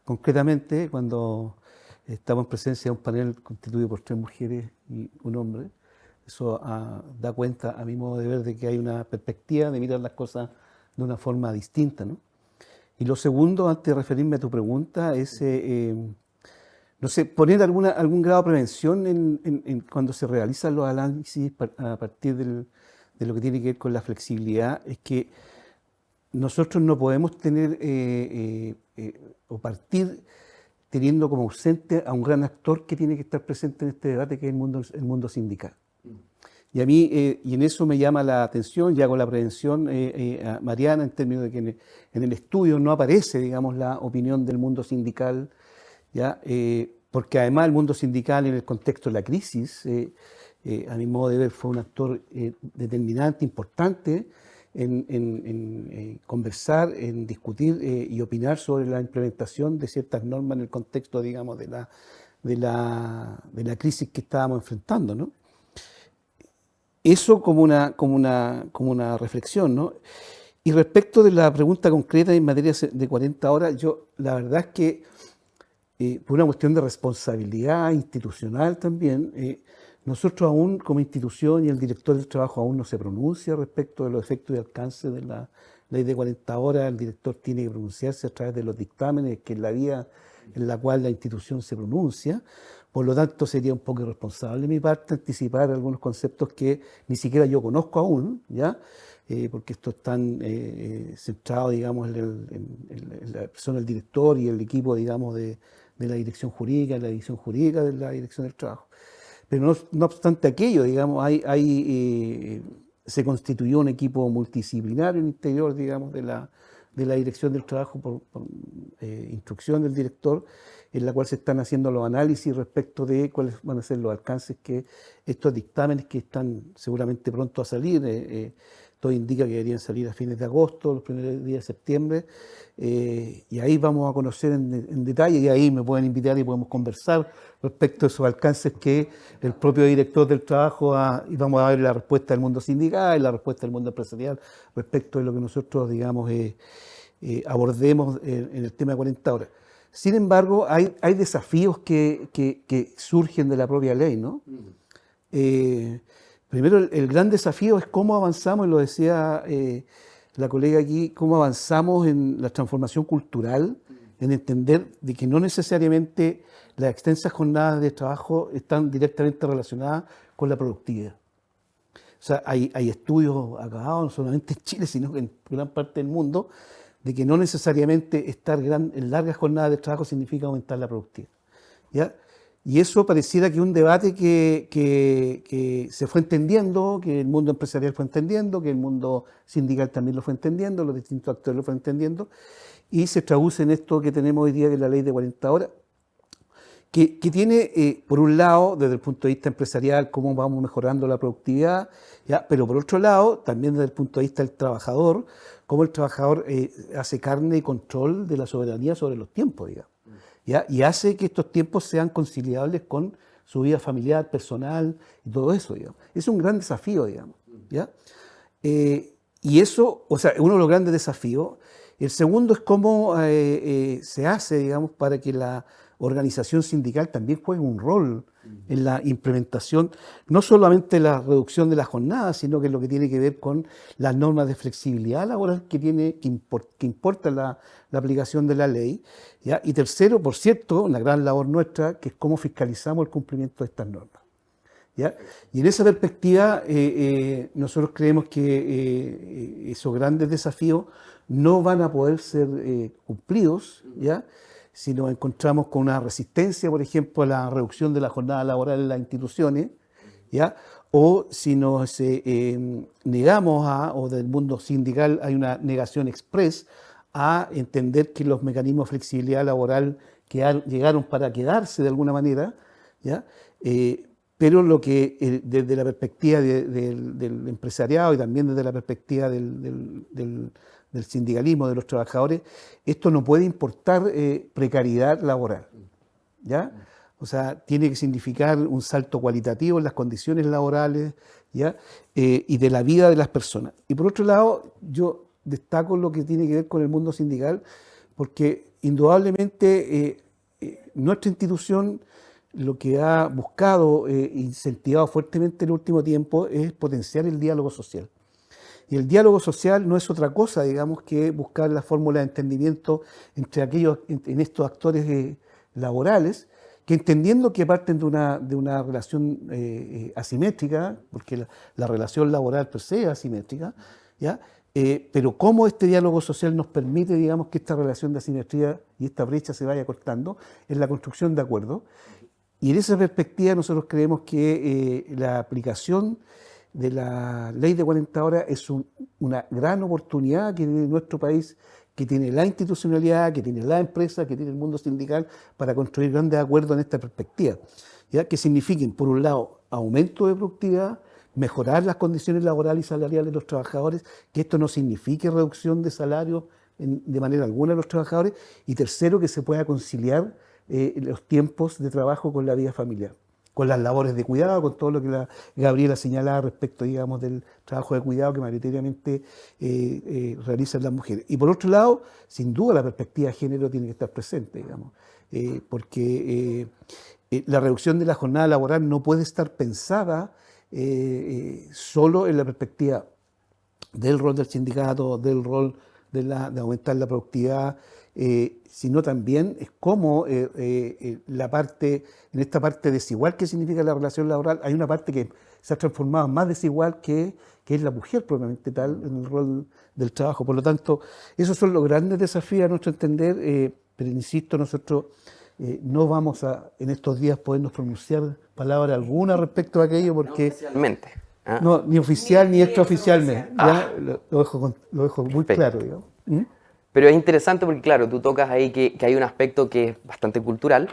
G: concretamente cuando estamos en presencia de un panel constituido por 3 mujeres y un hombre. Eso da cuenta, a mi modo de ver, de que hay una perspectiva de mirar las cosas de una forma distinta, ¿no? Y lo segundo, antes de referirme a tu pregunta, es, no sé, poner algún grado de prevención cuando se realizan los análisis a partir de lo que tiene que ver con la flexibilidad. Es que nosotros no podemos tener o partir teniendo como ausente a un gran actor que tiene que estar presente en este debate, que es el mundo sindical. Y a mí, y en eso me llama la atención, y hago la prevención a Mariana, en términos de que en el estudio no aparece, digamos, la opinión del mundo sindical, ¿ya? Porque además el mundo sindical en el contexto de la crisis, a mi modo de ver, fue un actor determinante, importante, en conversar, en discutir y opinar sobre la implementación de ciertas normas en el contexto, digamos, de la crisis que estábamos enfrentando, ¿no? Eso como una reflexión, ¿no? Y respecto de la pregunta concreta en materia de 40 horas, yo la verdad es que por una cuestión de responsabilidad institucional también, nosotros aún como institución y el director del trabajo aún no se pronuncia respecto de los efectos y alcances de la ley de 40 horas. El director tiene que pronunciarse a través de los dictámenes, que es la vía en la cual la institución se pronuncia. Por lo tanto, sería un poco irresponsable de mi parte anticipar algunos conceptos que ni siquiera yo conozco aún, ¿ya? Porque esto están centrado, digamos, en la persona del director y el equipo, digamos, de la dirección jurídica, de la división jurídica de la dirección del trabajo. Pero no obstante aquello, digamos, se constituyó un equipo multidisciplinario en el interior, digamos, de la dirección del trabajo por instrucción del director, en la cual se están haciendo los análisis respecto de cuáles van a ser los alcances que estos dictámenes que están seguramente pronto a salir, todo indica que deberían salir a fines de agosto, los primeros días de septiembre, y ahí vamos a conocer en detalle, y ahí me pueden invitar y podemos conversar respecto a esos alcances que el propio director del trabajo y vamos a ver la respuesta del mundo sindical y la respuesta del mundo empresarial respecto de lo que nosotros, digamos, abordemos en el tema de 40 horas. Sin embargo, hay desafíos que surgen de la propia ley, ¿no? Primero, el gran desafío es cómo avanzamos, y lo decía la colega aquí, cómo avanzamos en la transformación cultural, en entender de que no necesariamente las extensas jornadas de trabajo están directamente relacionadas con la productividad. O sea, hay estudios acabados, no solamente en Chile, sino en gran parte del mundo, de que no necesariamente estar en largas jornadas de trabajo significa aumentar la productividad, ¿ya? Y eso pareciera que es un debate que se fue entendiendo, que el mundo empresarial fue entendiendo, que el mundo sindical también lo fue entendiendo, los distintos actores lo fueron entendiendo, y se traduce en esto que tenemos hoy día, que es la ley de 40 horas, que tiene, por un lado, desde el punto de vista empresarial, cómo vamos mejorando la productividad, ¿ya? Pero por otro lado, también desde el punto de vista del trabajador, cómo el trabajador hace carne y control de la soberanía sobre los tiempos, digamos, ¿ya? Y hace que estos tiempos sean conciliables con su vida familiar, personal, y todo eso, digamos. Es un gran desafío, digamos, ¿ya? Y eso, o sea, uno de los grandes desafíos. El segundo es cómo se hace, digamos, para que la organización sindical también juegue un rol en la implementación, no solamente la reducción de la jornada, sino que lo que tiene que ver con las normas de flexibilidad laboral que importa la aplicación de la ley, ¿ya? Y tercero, por cierto, una gran labor nuestra, que es cómo fiscalizamos el cumplimiento de estas normas, ¿ya? Y en esa perspectiva, nosotros creemos que esos grandes desafíos no van a poder ser cumplidos, ¿ya? Si nos encontramos con una resistencia, por ejemplo, a la reducción de la jornada laboral en las instituciones, ¿ya? O si nos negamos o del mundo sindical hay una negación express a entender que los mecanismos de flexibilidad laboral llegaron para quedarse de alguna manera, ¿ya? Pero lo que desde la perspectiva del empresariado y también desde la perspectiva del sindicalismo, de los trabajadores, esto no puede importar precariedad laboral, ¿ya? O sea, tiene que significar un salto cualitativo en las condiciones laborales, ¿ya? Y de la vida de las personas. Y por otro lado, yo destaco lo que tiene que ver con el mundo sindical, porque indudablemente nuestra institución lo que ha buscado e incentivado fuertemente en el último tiempo es potenciar el diálogo social. Y el diálogo social no es otra cosa, digamos, que buscar la fórmula de entendimiento entre en estos actores laborales, que entendiendo que parten de una relación asimétrica, porque la relación laboral per se es asimétrica, ¿ya? Pero cómo este diálogo social nos permite, digamos, que esta relación de asimetría y esta brecha se vaya cortando en la construcción de acuerdos. Y en esa perspectiva nosotros creemos que la aplicación de la ley de 40 horas es una gran oportunidad que tiene nuestro país, que tiene la institucionalidad, que tiene la empresa, que tiene el mundo sindical para construir grandes acuerdos en esta perspectiva, ¿ya? Que signifiquen, por un lado, aumento de productividad, mejorar las condiciones laborales y salariales de los trabajadores, que esto no signifique reducción de salarios de manera alguna de los trabajadores, y tercero, que se pueda conciliar los tiempos de trabajo con la vida familiar, con las labores de cuidado, con todo lo que Gabriela señalaba respecto, digamos, del trabajo de cuidado que mayoritariamente realizan las mujeres. Y por otro lado, sin duda la perspectiva de género tiene que estar presente, digamos, porque la reducción de la jornada laboral no puede estar pensada solo en la perspectiva del rol del sindicato, del rol de aumentar la productividad, sino también es como en esta parte desigual que significa la relación laboral, hay una parte que se ha transformado más desigual que es la mujer propiamente tal en el rol del trabajo. Por lo tanto, esos son los grandes desafíos a nuestro entender, pero insisto, nosotros no vamos a en estos días podernos pronunciar palabra alguna respecto a aquello porque...
D: No oficialmente.
G: No, ni oficial ni extraoficialmente. Lo dejo muy claro, digamos. ¿Mm?
D: Pero es interesante porque, claro, tú tocas ahí que hay un aspecto que es bastante cultural,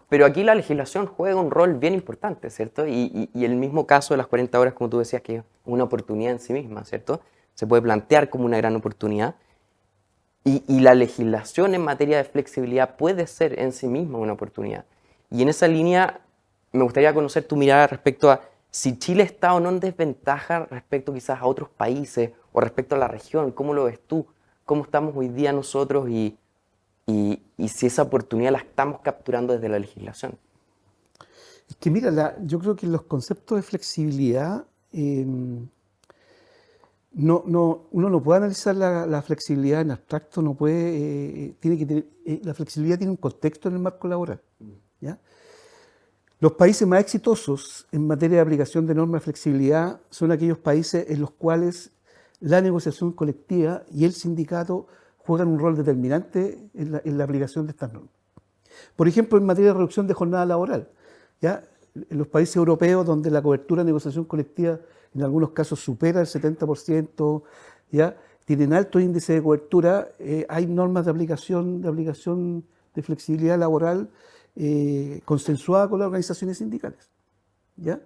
D: pero aquí la legislación juega un rol bien importante, ¿cierto? Y el mismo caso de las 40 horas, como tú decías, que es una oportunidad en sí misma, ¿cierto? Se puede plantear como una gran oportunidad. Y la legislación en materia de flexibilidad puede ser en sí misma una oportunidad. Y en esa línea me gustaría conocer tu mirada respecto a si Chile está o no en desventaja respecto quizás a otros países o respecto a la región. ¿Cómo lo ves tú? ¿Cómo estamos hoy día nosotros y si esa oportunidad la estamos capturando desde la legislación?
G: Es que mira, yo creo que los conceptos de flexibilidad, uno no puede analizar la flexibilidad en abstracto, no puede, la flexibilidad tiene un contexto en el marco laboral, ¿ya? Los países más exitosos en materia de aplicación de normas de flexibilidad son aquellos países en los cuales la negociación colectiva y el sindicato juegan un rol determinante en la aplicación de estas normas. Por ejemplo, en materia de reducción de jornada laboral, ¿ya? En los países europeos donde la cobertura de negociación colectiva en algunos casos supera el 70%, ¿ya? Tienen alto índice de cobertura, hay normas de aplicación de flexibilidad laboral consensuada con las organizaciones sindicales, ¿ya?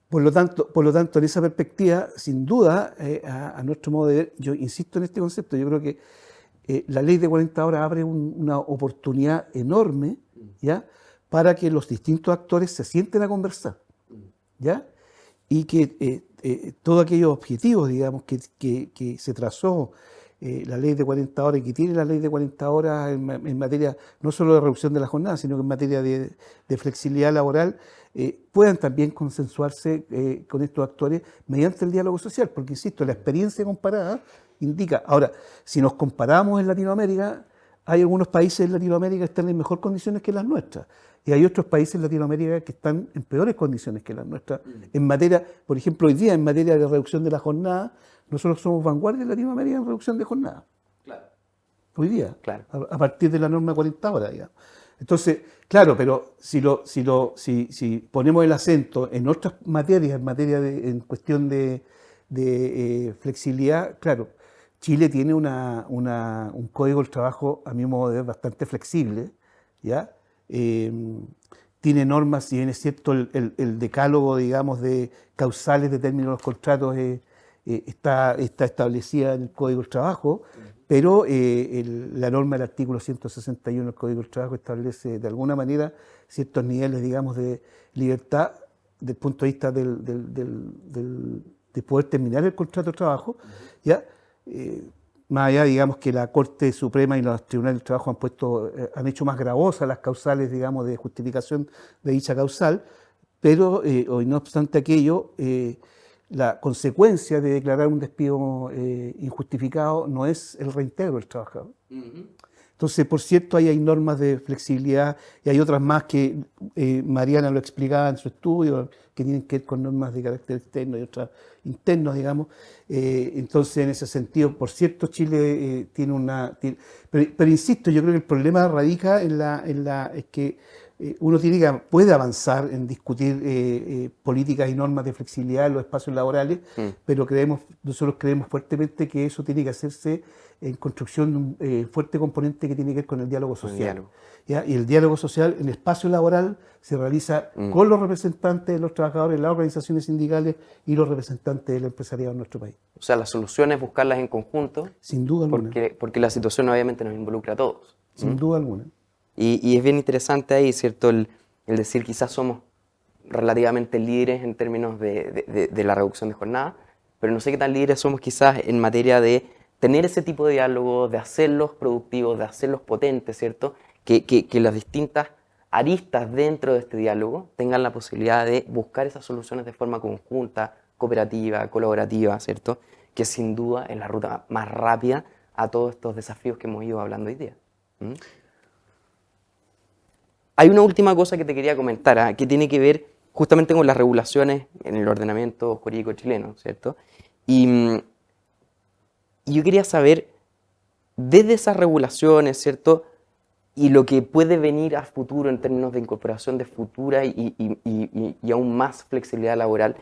G: Por lo tanto, en esa perspectiva, sin duda, a nuestro modo de ver, yo insisto en este concepto, yo creo que la ley de 40 horas abre una oportunidad enorme, ¿ya? Para que los distintos actores se sienten a conversar, ¿ya? Y que todos aquellos objetivos, digamos, que se trazó la ley de 40 horas y que tiene la ley de 40 horas en materia no solo de reducción de la jornada, sino que en materia de flexibilidad laboral, puedan también consensuarse con estos actores mediante el diálogo social, porque insisto, la experiencia comparada indica. Ahora, si nos comparamos en Latinoamérica, hay algunos países en Latinoamérica que están en mejor condiciones que las nuestras. Y hay otros países en Latinoamérica que están en peores condiciones que las nuestras. En materia, por ejemplo, hoy día en materia de reducción de la jornada, nosotros somos vanguardia en Latinoamérica en reducción de jornada.
D: Claro.
G: Hoy día,
D: Claro.
G: a partir de la norma 40 horas, digamos. Entonces, claro, pero si ponemos el acento en otras materias, en cuestión de flexibilidad, claro, Chile tiene un código del trabajo, a mi modo de ver, bastante flexible, ¿ya? Tiene normas, si bien es cierto, el decálogo, digamos, de causales de términos de los contratos está establecida en el Código del Trabajo, pero la norma del artículo 161 del Código del Trabajo establece de alguna manera ciertos niveles, digamos, de libertad desde el punto de vista de poder terminar el contrato de trabajo, ¿ya? Más allá, digamos, que la Corte Suprema y los tribunales del trabajo han hecho más gravosas las causales, digamos, de justificación de dicha causal, pero hoy no obstante aquello, la consecuencia de declarar un despido injustificado no es el reintegro del trabajador. Entonces, por cierto, ahí hay normas de flexibilidad y hay otras más que Mariana lo explicaba en su estudio, que tienen que ver con normas de carácter externo y otras internos, digamos. Entonces, en ese sentido, por cierto, Chile tiene pero insisto, yo creo que el problema radica es que uno puede avanzar en discutir políticas y normas de flexibilidad en los espacios laborales, pero nosotros creemos fuertemente que eso tiene que hacerse en construcción de un fuerte componente que tiene que ver con el diálogo social. ¿Ya? Y el diálogo social en el espacio laboral se realiza con los representantes de los trabajadores, las organizaciones sindicales y los representantes del empresariado en nuestro país.
D: O sea, la solución es buscarlas en conjunto.
G: Sin duda alguna.
D: Porque la situación obviamente nos involucra a todos.
G: Sin duda alguna.
D: Y es bien interesante ahí, ¿cierto? El decir quizás somos relativamente líderes en términos de la reducción de jornada, pero no sé qué tan líderes somos quizás en materia de tener ese tipo de diálogo, de hacerlos productivos, de hacerlos potentes, ¿cierto? Que las distintas aristas dentro de este diálogo tengan la posibilidad de buscar esas soluciones de forma conjunta, cooperativa, colaborativa, ¿cierto? Que sin duda es la ruta más rápida a todos estos desafíos que hemos ido hablando hoy día. Hay una última cosa que te quería comentar, que tiene que ver justamente con las regulaciones en el ordenamiento jurídico chileno, ¿cierto? Y yo quería saber, desde esas regulaciones, ¿cierto? Y lo que puede venir a futuro en términos de incorporación de futura y aún más flexibilidad laboral,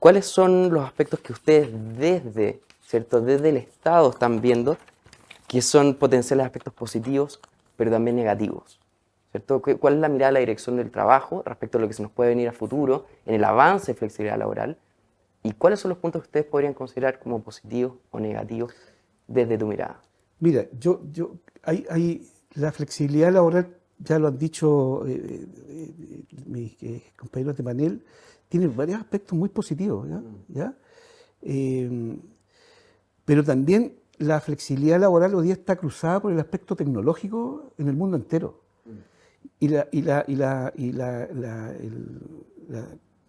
D: ¿cuáles son los aspectos que ustedes desde el Estado están viendo que son potenciales aspectos positivos, pero también negativos? ¿Cierto? ¿Cuál es la mirada de la dirección del trabajo respecto a lo que se nos puede venir a futuro en el avance de flexibilidad laboral? ¿Y cuáles son los puntos que ustedes podrían considerar como positivos o negativos desde tu mirada?
G: Mira, la flexibilidad laboral, ya lo han dicho mis compañeros de panel, tiene varios aspectos muy positivos, ¿ya? Pero también la flexibilidad laboral hoy día está cruzada por el aspecto tecnológico en el mundo entero. Y la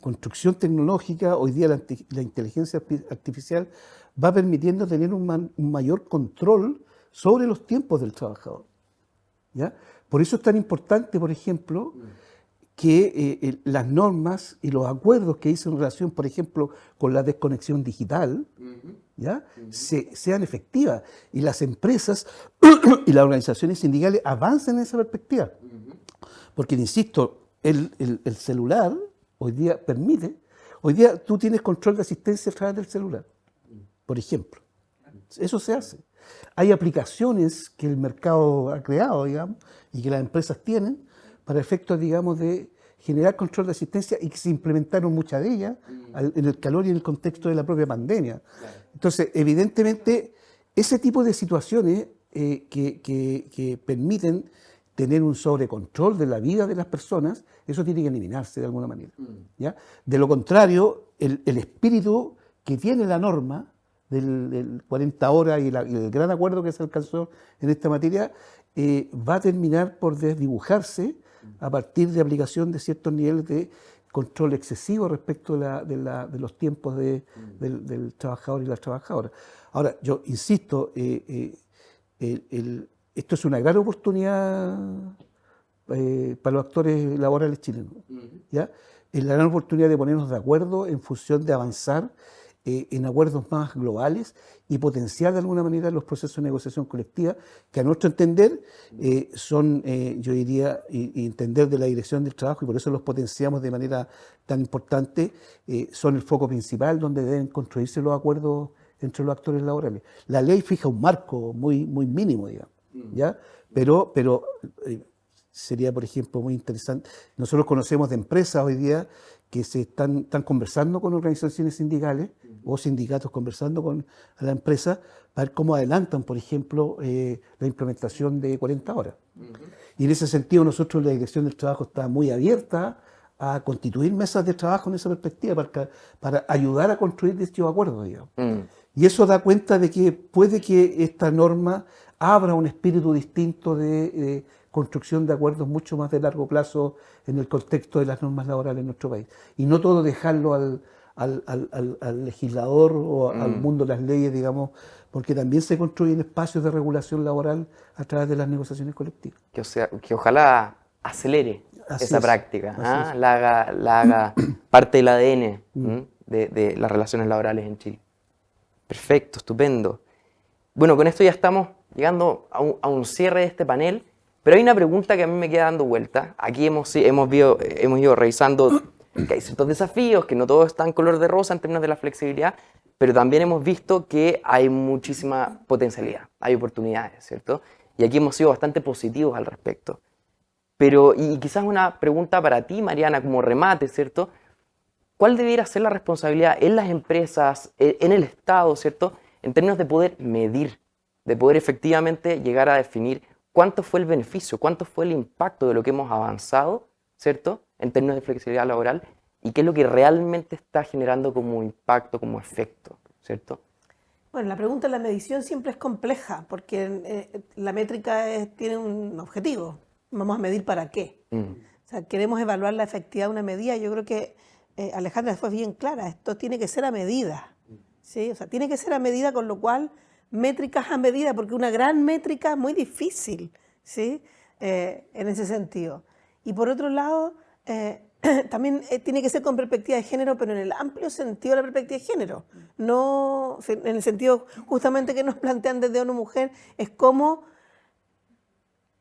G: construcción tecnológica, hoy día la inteligencia artificial va permitiendo tener un mayor control sobre los tiempos del trabajador, ¿ya? Por eso es tan importante, por ejemplo, que las normas y los acuerdos que hizo en relación, por ejemplo, con la desconexión digital, ¿ya? Sean efectivas y las empresas y las organizaciones sindicales avancen en esa perspectiva. Porque, insisto, el celular hoy día tú tienes control de asistencia a través del celular, por ejemplo. Eso se hace. Hay aplicaciones que el mercado ha creado, digamos, y que las empresas tienen para efectos, digamos, de generar control de asistencia y que se implementaron muchas de ellas en el calor y en el contexto de la propia pandemia. Entonces, evidentemente, ese tipo de situaciones que permiten tener un sobrecontrol de la vida de las personas, eso tiene que eliminarse de alguna manera, ¿ya? De lo contrario, el espíritu que tiene la norma del 40 horas y el gran acuerdo que se alcanzó en esta materia va a terminar por desdibujarse a partir de aplicación de ciertos niveles de control excesivo respecto de los tiempos del trabajador y las trabajadoras. Ahora, yo insisto, esto es una gran oportunidad para los actores laborales chilenos, ¿ya? Es la gran oportunidad de ponernos de acuerdo en función de avanzar en acuerdos más globales y potenciar de alguna manera los procesos de negociación colectiva que a nuestro entender son, yo diría, y entender de la dirección del trabajo, y por eso los potenciamos de manera tan importante, son el foco principal donde deben construirse los acuerdos entre los actores laborales. La ley fija un marco muy, muy mínimo, digamos, ¿ya? Pero sería, por ejemplo, muy interesante. Nosotros conocemos de empresas hoy día que están conversando con organizaciones sindicales o sindicatos conversando con la empresa para ver cómo adelantan, por ejemplo, la implementación de 40 horas. Y en ese sentido nosotros, la Dirección del Trabajo está muy abierta a constituir mesas de trabajo en esa perspectiva para ayudar a construir dichos acuerdos, digamos. Y eso da cuenta de que puede que esta norma abra un espíritu distinto de construcción de acuerdos mucho más de largo plazo en el contexto de las normas laborales en nuestro país. Y no todo dejarlo al legislador o al mundo de las leyes, digamos, porque también se construyen espacios de regulación laboral a través de las negociaciones colectivas.
D: Que ojalá acelere
G: Así
D: esa
G: es,
D: práctica,
G: así es.
D: la haga parte del ADN de las relaciones laborales en Chile. Perfecto, estupendo. Bueno, con esto ya estamos llegando a un cierre de este panel, pero hay una pregunta que a mí me queda dando vuelta. Aquí hemos ido revisando que hay ciertos desafíos, que no todo está en color de rosa en términos de la flexibilidad, pero también hemos visto que hay muchísima potencialidad, hay oportunidades, ¿cierto? Y aquí hemos sido bastante positivos al respecto. Pero, y quizás una pregunta para ti, Mariana, como remate, ¿cierto? ¿Cuál debiera ser la responsabilidad en las empresas, en el Estado, ¿cierto? En términos de poder medir, de poder efectivamente llegar a definir cuánto fue el beneficio, cuánto fue el impacto de lo que hemos avanzado, ¿cierto? En términos de flexibilidad laboral, y qué es lo que realmente está generando como impacto, como efecto, ¿cierto?
C: Bueno, la pregunta de la medición siempre es compleja, porque la métrica tiene un objetivo. Vamos a medir para qué. O sea, queremos evaluar la efectividad de una medida. Yo creo que Alejandra fue bien clara, esto tiene que ser a medida, ¿sí? O sea, tiene que ser a medida, con lo cual métricas a medida, porque una gran métrica es muy difícil, ¿sí? En ese sentido. Y por otro lado, también tiene que ser con perspectiva de género, pero en el amplio sentido de la perspectiva de género, no en el sentido justamente que nos plantean desde ONU Mujer, es cómo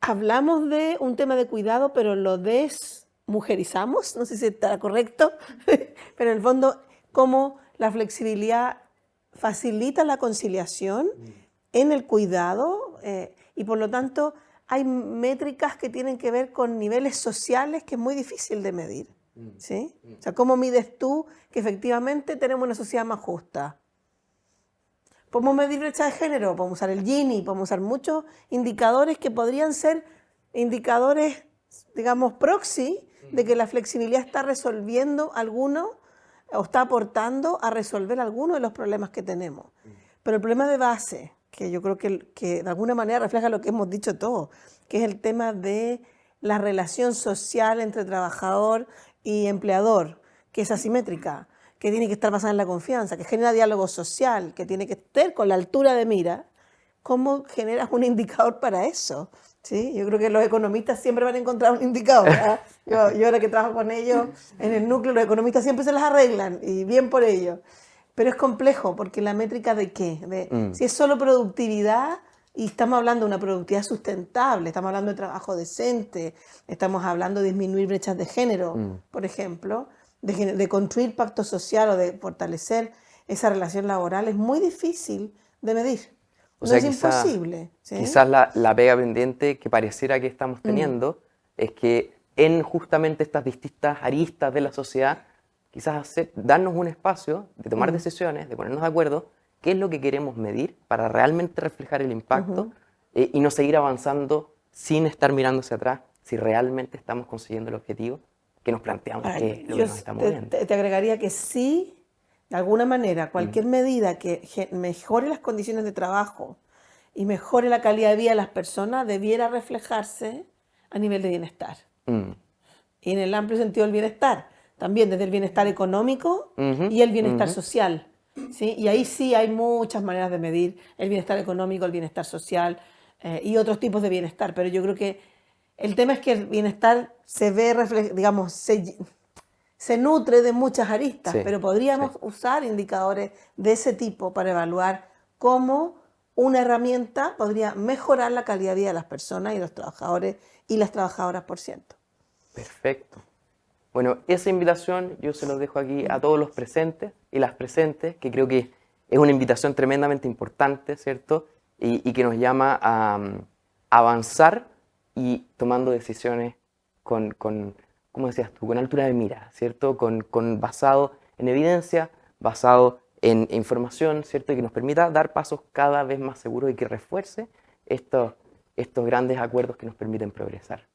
C: hablamos de un tema de cuidado, pero lo desmujerizamos, no sé si está correcto, pero en el fondo cómo la flexibilidad facilita la conciliación en el cuidado y por lo tanto hay métricas que tienen que ver con niveles sociales que es muy difícil de medir, ¿sí? O sea, ¿cómo mides tú que efectivamente tenemos una sociedad más justa? Podemos medir brecha de género, podemos usar el Gini, podemos usar muchos indicadores que podrían ser indicadores, digamos, proxy de que la flexibilidad está resolviendo alguno o está aportando a resolver algunos de los problemas que tenemos. Pero el problema de base, que yo creo que de alguna manera refleja lo que hemos dicho todos, que es el tema de la relación social entre trabajador y empleador, que es asimétrica, que tiene que estar basada en la confianza, que genera diálogo social, que tiene que estar con la altura de mira. ¿Cómo generas un indicador para eso? ¿Sí? Yo creo que los economistas siempre van a encontrar un indicador, ¿verdad? Yo ahora que trabajo con ellos en el núcleo, los economistas siempre se las arreglan, y bien por ello. Pero es complejo, porque la métrica de qué, si es solo productividad, y estamos hablando de una productividad sustentable, estamos hablando de trabajo decente, estamos hablando de disminuir brechas de género, por ejemplo, de construir pacto social o de fortalecer esa relación laboral, es muy difícil de medir.
D: O sea,
C: no es imposible. ¿Sí?
D: Quizás la pega pendiente que pareciera que estamos teniendo es que en justamente estas distintas aristas de la sociedad, quizás darnos un espacio de tomar decisiones, de ponernos de acuerdo, qué es lo que queremos medir para realmente reflejar el impacto y no seguir avanzando sin estar mirando hacia atrás si realmente estamos consiguiendo el objetivo que nos planteamos, que es lo que nos está moviendo.
C: Te agregaría que sí, de alguna manera, cualquier medida que mejore las condiciones de trabajo y mejore la calidad de vida de las personas debiera reflejarse a nivel de bienestar. Y en el amplio sentido del bienestar, también desde el bienestar económico y el bienestar social. ¿Sí? Y ahí sí hay muchas maneras de medir el bienestar económico, el bienestar social. y otros tipos de bienestar, pero yo creo que el tema es que el bienestar se ve, digamos, se nutre de muchas aristas,
D: Sí,
C: pero podríamos
D: sí.
C: usar indicadores de ese tipo para evaluar cómo una herramienta podría mejorar la calidad de vida de las personas y los trabajadores y las trabajadoras por ciento.
D: Perfecto. Bueno, esa invitación yo se los dejo aquí a todos los presentes y las presentes, que creo que es una invitación tremendamente importante, ¿cierto? Y que nos llama a avanzar y tomando decisiones con, ¿cómo decías tú? Con altura de mira, ¿cierto? Basado en evidencia, basado en información, ¿cierto? Y que nos permita dar pasos cada vez más seguros y que refuerce estos grandes acuerdos que nos permiten progresar.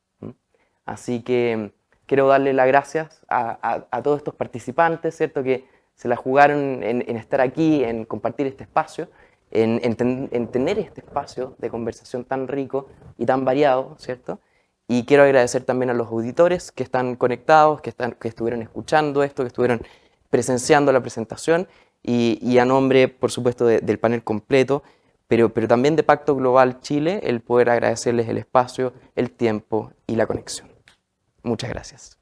D: Así que quiero darle las gracias a todos estos participantes, ¿cierto? Que se la jugaron en estar aquí, en compartir este espacio, en tener este espacio de conversación tan rico y tan variado, ¿cierto? Y quiero agradecer también a los auditores que están conectados, que estuvieron escuchando esto, que estuvieron presenciando la presentación y a nombre, por supuesto, del panel completo, pero también de Pacto Global Chile, el poder agradecerles el espacio, el tiempo y la conexión. Muchas gracias.